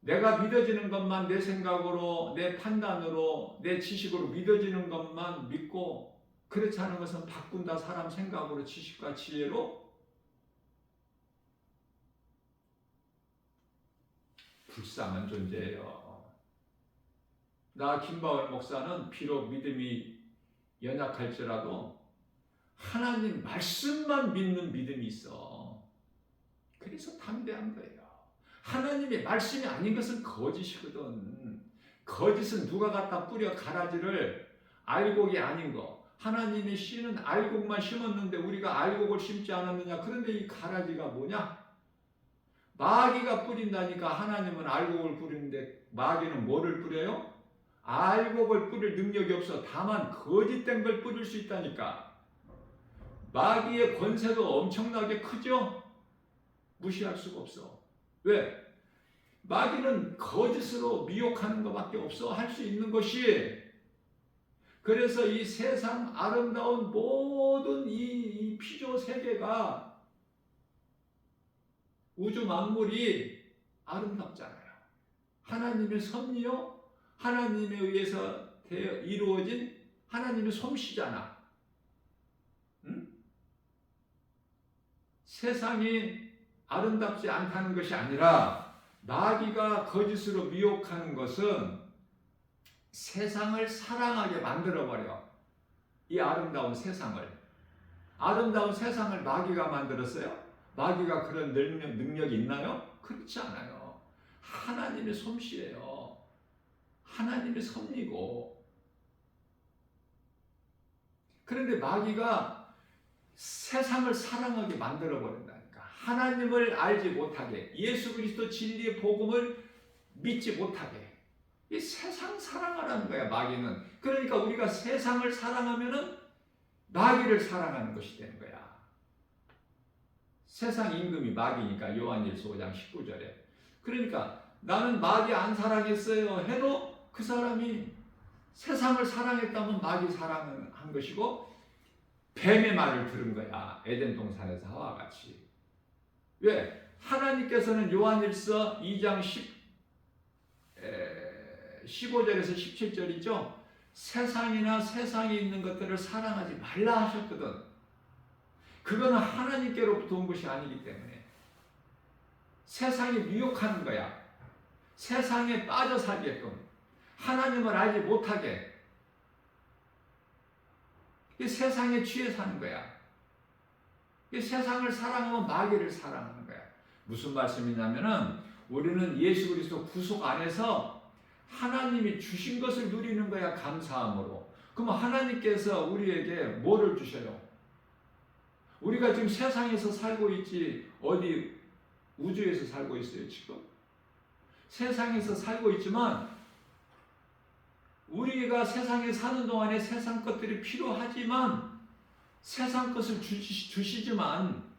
내가 믿어지는 것만 내 생각으로, 내 판단으로, 내 지식으로 믿어지는 것만 믿고 그렇지 않은 것은 바꾼다 사람 생각으로 지식과 지혜로 불쌍한 존재예요. 나 김바울 목사는 비록 믿음이 연약할지라도 하나님 말씀만 믿는 믿음이 있어. 그래서 담대한 거예요. 하나님의 말씀이 아닌 것은 거짓이거든. 거짓은 누가 갖다 뿌려 가라지를 알곡이 아닌 거. 하나님의 씨는 알곡만 심었는데 우리가 알곡을 심지 않았느냐. 그런데 이 가라지가 뭐냐? 마귀가 뿌린다니까. 하나님은 알곡을 뿌리는데 마귀는 뭐를 뿌려요? 알곡을 뿌릴 능력이 없어. 다만 거짓된 걸 뿌릴 수 있다니까. 마귀의 권세도 엄청나게 크죠? 무시할 수가 없어. 왜? 마귀는 거짓으로 미혹하는 것밖에 없어. 할 수 있는 것이. 그래서 이 세상 아름다운 모든 이 피조 세계가, 우주 만물이 아름답잖아요. 하나님의 섭리요, 하나님에 의해서 이루어진 하나님의 솜씨잖아. 응? 세상이 아름답지 않다는 것이 아니라 마귀가 거짓으로 미혹하는 것은 세상을 사랑하게 만들어버려. 이 아름다운 세상을. 아름다운 세상을 마귀가 만들었어요? 마귀가 그런 능력이 있나요? 그렇지 않아요. 하나님의 솜씨예요. 하나님의 섭리고. 그런데 마귀가 세상을 사랑하게 만들어버린다니까. 하나님을 알지 못하게, 예수 그리스도 진리의 복음을 믿지 못하게. 이 세상 사랑하라는 거야, 마귀는. 그러니까 우리가 세상을 사랑하면은 마귀를 사랑하는 것이 되는 거야. 세상 임금이 마귀니까. 요한일서 5장 19절에. 그러니까 나는 마귀 안 사랑했어요 해도 그 사람이 세상을 사랑했다면 마귀 사랑한 것이고, 뱀의 말을 들은 거야. 에덴 동산에서 하와 같이. 왜? 하나님께서는 요한일서 2장 15절에서 17절이죠. 세상이나 세상에 있는 것들을 사랑하지 말라 하셨거든. 그거는 하나님께로부터 온 것이 아니기 때문에. 세상이 미혹하는 거야. 세상에 빠져 살게끔, 하나님을 알지 못하게. 이 세상에 취해 사는 거야. 이 세상을 사랑하면 마귀를 사랑하는 거야. 무슨 말씀이냐면은, 우리는 예수 그리스도 구속 안에서 하나님이 주신 것을 누리는 거야, 감사함으로. 그럼 하나님께서 우리에게 뭐를 주셔요? 우리가 지금 세상에서 살고 있지, 어디 우주에서 살고 있어요, 지금? 세상에서 살고 있지만, 우리가 세상에 사는 동안에 세상 것들이 필요하지만, 세상 것을 주시지만,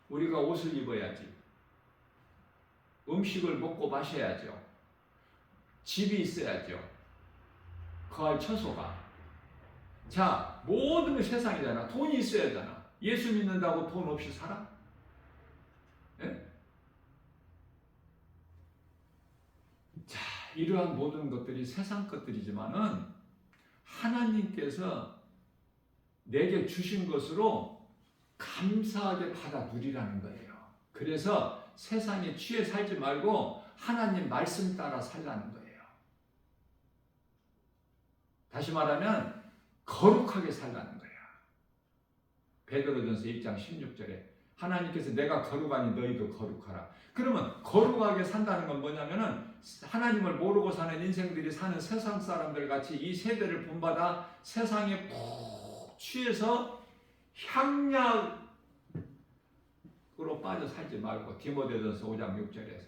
우리가 옷을 입어야지. 음식을 먹고 마셔야죠. 집이 있어야죠. 거할 처소가. 자, 모든 게 세상이잖아. 돈이 있어야 하잖아. 예수 믿는다고 돈 없이 살아? 예? 자, 이러한 모든 것들이 세상 것들이지만은 하나님께서 내게 주신 것으로 감사하게 받아 누리라는 거예요. 그래서 세상에 취해 살지 말고 하나님 말씀 따라 살라는 거예요. 다시 말하면 거룩하게 살라는 거야. 베드로전서 1장 16절에 하나님께서 내가 거룩하니 너희도 거룩하라. 그러면 거룩하게 산다는 건 뭐냐면은, 하나님을 모르고 사는 인생들이 사는 세상 사람들 같이 이 세대를 본받아 세상에 푹 취해서 향락으로 빠져 살지 말고, 디모데전서 5장 6절에서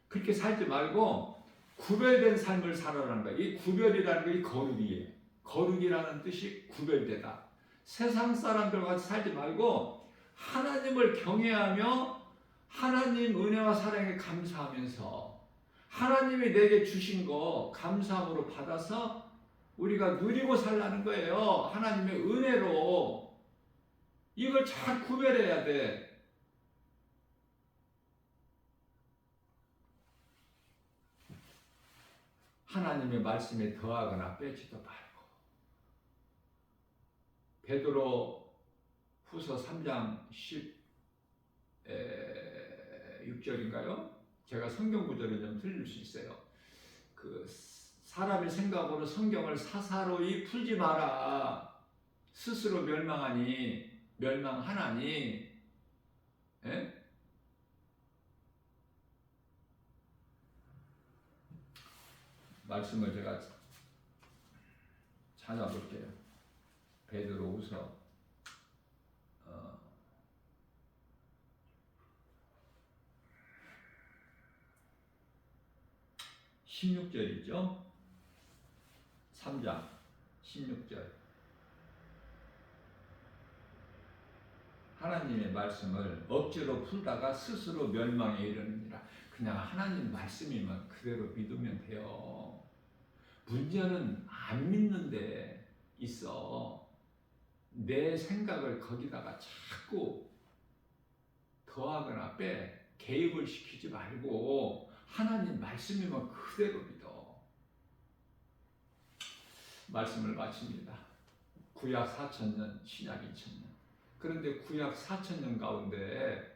그렇게 살지 말고 구별된 삶을 살아라는 거예요. 이 구별이라는 게 거룩이에요. 거룩이라는 뜻이 구별되다. 세상 사람들과 같이 살지 말고 하나님을 경외하며 하나님 은혜와 사랑에 감사하면서 하나님이 내게 주신 거 감사함으로 받아서 우리가 누리고 살라는 거예요. 하나님의 은혜로. 이걸 잘 구별해야 돼. 하나님의 말씀에 더하거나 빼지도 말고. 베드로 후서 3장 16절인가요? 제가 성경 구절을 좀 틀릴 수 있어요. 그 사람의 생각으로 성경을 사사로이 풀지 마라. 스스로 멸망하나니. 예? 말씀을 제가 찾아볼게요. 베드로후서 16절이죠. 3장 16절. 하나님의 말씀을 억지로 풀다가 스스로 멸망에 이르느니라. 그냥 하나님 말씀이면 그대로 믿으면 돼요. 문제는 안 믿는데 있어. 내 생각을 거기다가 자꾸 더하거나 개입을 시키지 말고 하나님 말씀이면 그대로 믿어. 말씀을 마칩니다. 구약 4,000년, 신약 2,000년. 그런데 구약 4,000년 가운데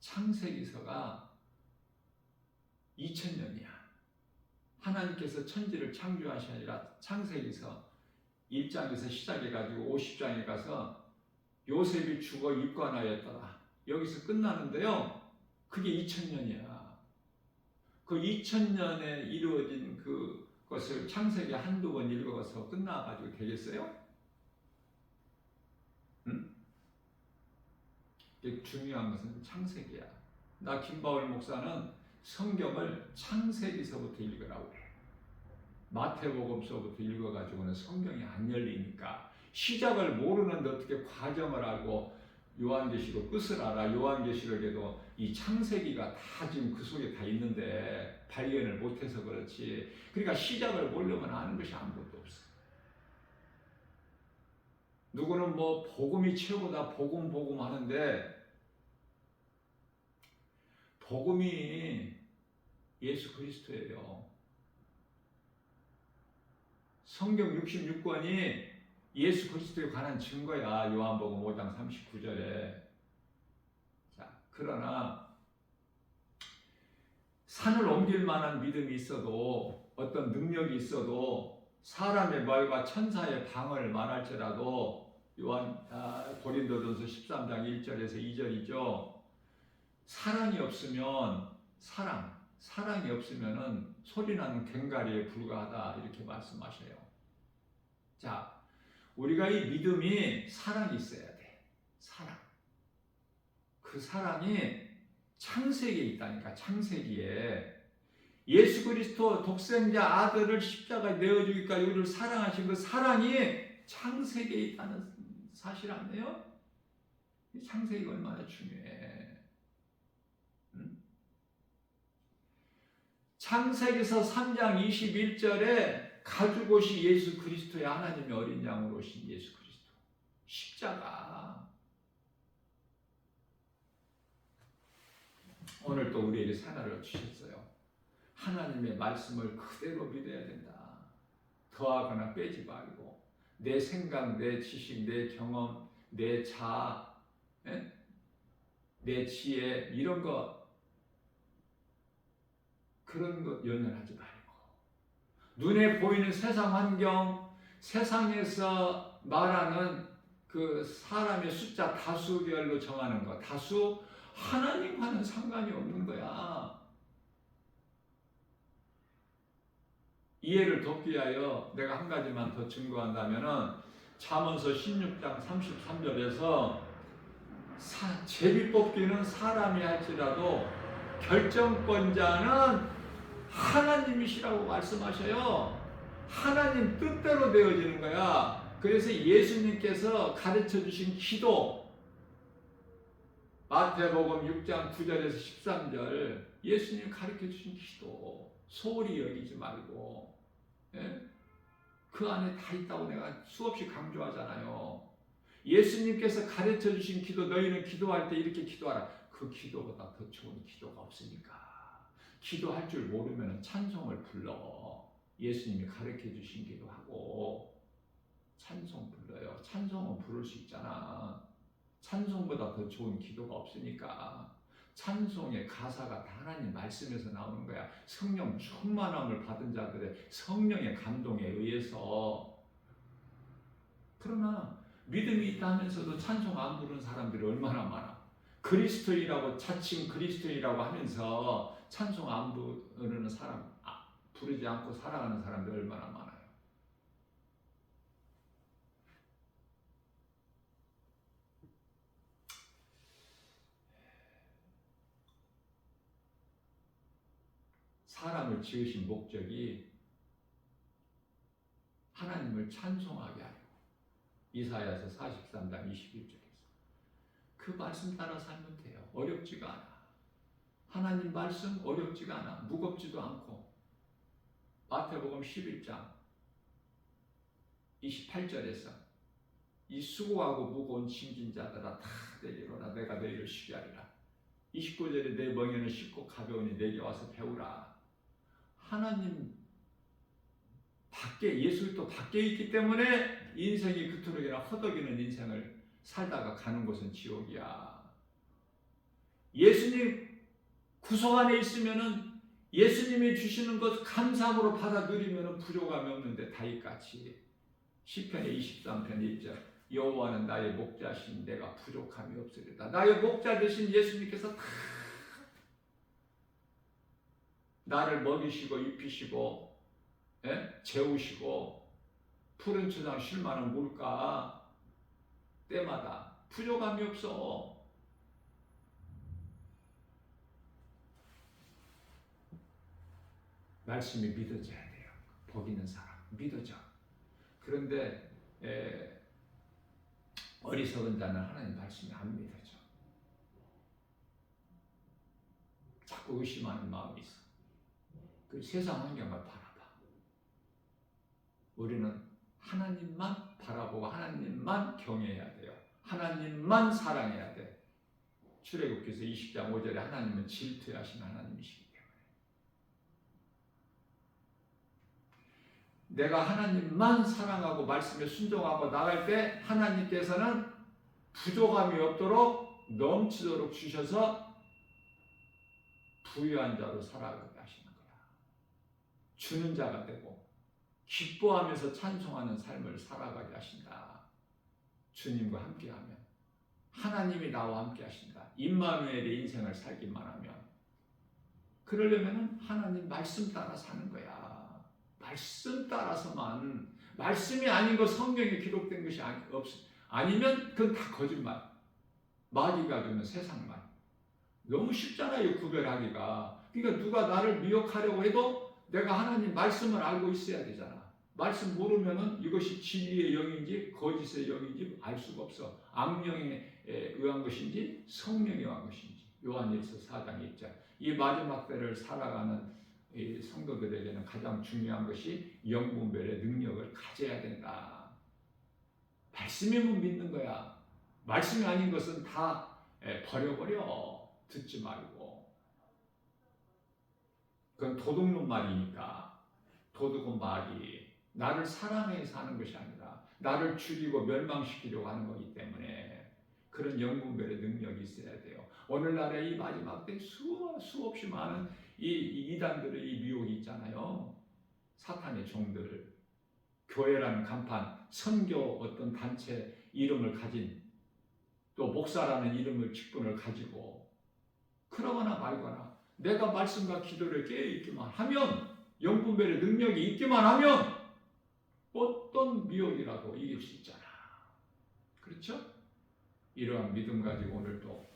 창세기서가 2000년이야. 하나님께서 천지를 창조하시 아니라 창세기서 1장에서 시작해가지고 50장에 가서 요셉이 죽어 입관하였더라. 여기서 끝나는데요. 그게 2000년이야. 그 2000년에 이루어진 그것을 창세기 한두 번 읽어서 끝나가지고 되겠어요? 응? 중요한 것은 창세기야. 나 김바울 목사는 성경을 창세기서부터 읽으라고 해. 마태복음서부터 읽어가지고는 성경이 안 열리니까 시작을 모르는데 어떻게 과정을 알고 요한계시록 끝을 알아. 요한계시록에도 이 창세기가 다 지금 그 속에 다 있는데 발견을 못해서 그렇지. 그러니까 시작을 모르면 아는 것이 아무것도 없어. 누구는 뭐 복음이 최고다 복음 하는데 복음이 예수 그리스도예요. 성경 66권이 예수 그리스도에 관한 증거야. 요한복음 5장 39절에. 자, 그러나 산을 옮길 만한 믿음이 있어도 어떤 능력이 있어도 사람의 말과 천사의 방언을 말할지라도 고린도전서 13장 1절에서 2절이죠. 사랑이 없으면은 소리나는 괭가리에 불과하다 이렇게 말씀하셔요. 자, 우리가 이 믿음이 사랑이 있어야 돼. 사랑. 그 사랑이 창세기에 있다니까. 창세기에 예수 그리스도 독생자 아들을 십자가에 내어주기까지 우리를 사랑하신 그 사랑이 창세기에 있다는 사실 아니에요? 이 창세기가 얼마나 중요해. 창세기서 3장 21절에 가죽 옷이 예수 그리스도의 하나님의 어린 양으로 오신 예수 그리스도. 십자가. 오늘 또 우리에게 새날을 주셨어요. 하나님의 말씀을 그대로 믿어야 된다. 더하거나 빼지 말고 내 생각, 내 지식, 내 경험, 내 자아, 내 지혜 이런 거 그런 것 연연하지 말고 눈에 보이는 세상 환경, 세상에서 말하는 그 사람의 숫자 다수별로 정하는 것, 다수 하나님과는 상관이 없는 거야. 이해를 돕기 위하여 내가 한 가지만 더 증거한다면은 잠언서 16장 33절에서 제비 뽑기는 사람이 할지라도 결정권자는 하나님이시라고 말씀하셔요. 하나님 뜻대로 되어지는 거야. 그래서 예수님께서 가르쳐 주신 기도, 마태복음 6장 9절에서 13절 예수님 가르쳐 주신 기도 소홀히 여기지 말고, 그 안에 다 있다고 내가 수없이 강조하잖아요. 예수님께서 가르쳐 주신 기도, 너희는 기도할 때 이렇게 기도하라. 그 기도보다 더 좋은 기도가 없으니까. 기도할 줄 모르면 찬송을 불러. 예수님이 가르쳐 주신 기도하고 찬송 불러요. 찬송은 부를 수 있잖아. 찬송보다 더 좋은 기도가 없으니까 찬송의 가사가 다 하나님 말씀에서 나오는 거야. 성령 충만함을 받은 자들의 성령의 감동에 의해서. 그러나 믿음이 있다 하면서도 찬송 안 부르는 사람들이 얼마나 많아. 그리스도인이라고 자칭 그리스도인이라고 하면서 찬송 안 부르는 사람, 부르지 않고 살아가는 사람들이 얼마나 많아요. 사람을 지으신 목적이 하나님을 찬송하게 하려고. 이사야서 43장 21절에서 그 말씀 따라 살면 돼요. 어렵지가 않아. 하나님 말씀 어렵지가 않아. 무겁지도 않고. 마태복음 11장 28절에서 이 수고하고 무거운 짐진 자들아 다 내리로라. 내가 너희를 쉬게 하리라. 29절에 내 멍에는 쉽고 가벼우니 내게 와서 배우라. 하나님 밖에, 예수 또 밖에 있기 때문에 인생이 그토록이나 허덕이는 인생을 살다가 가는 곳은 지옥이야. 예수님 구속 안에 있으면은 예수님이 주시는 것 감사함으로 받아 누리면은 부족함이 없는데 다윗같이 시편의 23편 1절 여호와는 나의 목자신 내가 부족함이 없으리다. 나의 목자 되신 예수님께서 다 나를 먹이시고 입히시고 재우시고 푸른 초장 쉴 만한 물가 때마다 부족함이 없어. 말씀이 믿어져야 돼요. 복 있는 사람 믿어져. 그런데 어리석은 자는 하나님 말씀이 안 믿어져. 자꾸 의심하는 마음이 있어. 그 세상 환경을 바라봐. 우리는 하나님만 바라보고 하나님만 경외해야 돼요. 하나님만 사랑해야 돼. 출애굽기서 20장 5절에 하나님은 질투하신 하나님이시기 때문에 내가 하나님만 사랑하고 말씀에 순종하고 나갈 때 하나님께서는 부족함이 없도록 넘치도록 주셔서 부유한 자로 살아가게 하시는 거야. 주는 자가 되고 기뻐하면서 찬송하는 삶을 살아가게 하신다. 주님과 함께하면 하나님이 나와 함께 하신다. 임마누엘의 인생을 살기만 하면 그러려면 하나님 말씀 따라 사는 거야. 말씀 따라서만. 말씀이 아닌 거 성경에 기록된 것이 아니면 그건 다 거짓말. 마귀가 주는 세상말. 너무 쉽잖아요, 구별하기가. 그러니까 누가 나를 미혹하려고 해도 내가 하나님 말씀을 알고 있어야 되잖아. 말씀 모르면은 이것이 진리의 영인지 거짓의 영인지 알 수가 없어. 악령에 의한 것인지 성령에 의한 것인지. 요한일서 4장 1절. 이 마지막 때를 살아가는 이 성도들에게는 가장 중요한 것이 영분별의 능력을 가져야 된다. 말씀이면 믿는 거야. 말씀이 아닌 것은 다 버려버려. 듣지 말고. 그건 도둑놈 말이니까. 도둑은 말이 나를 사랑해서 하는 것이 아니라 나를 죽이고 멸망시키려고 하는 거기 때문에 그런 영분별의 능력이 있어야 돼요. 오늘날의 이 마지막 때 수없이 많은 이 이단들의 이 미혹이 있잖아요. 사탄의 종들, 교회라는 간판, 선교 어떤 단체 이름을 가진 또 목사라는 이름을 직분을 가지고 그러거나 말거나 내가 말씀과 기도를 깨어있기만 하면 영분별의 능력이 있기만 하면 어떤 미혹이라도 이길 수 있잖아. 그렇죠? 이러한 믿음 가지고 오늘도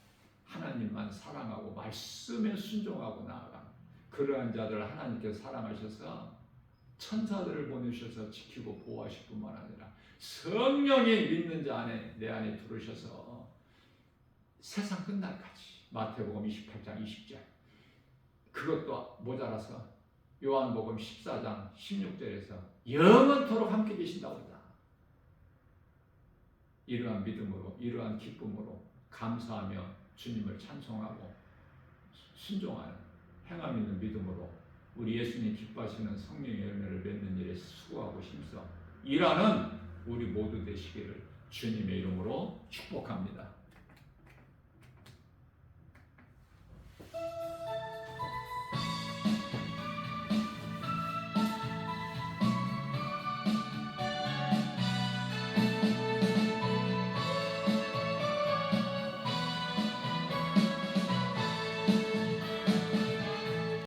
하나님만 사랑하고 말씀에 순종하고 나아가 그러한 자들 하나님께서 사랑하셔서 천사들을 보내셔서 지키고 보호하실 뿐만 아니라 성령이 믿는 자 안에 내 안에 들으셔서 세상 끝날까지 마태복음 28장 20절 그것도 모자라서 요한복음 14장 16절에서 영원토록 함께 계신다고 한다. 이러한 믿음으로 이러한 기쁨으로 감사하며 주님을 찬송하고 순종하는 행함 있는 믿음으로 우리 예수님 기뻐하시는 성령의 열매를 맺는 일에 수고하고 힘써 일하는 우리 모두 되시기를 주님의 이름으로 축복합니다.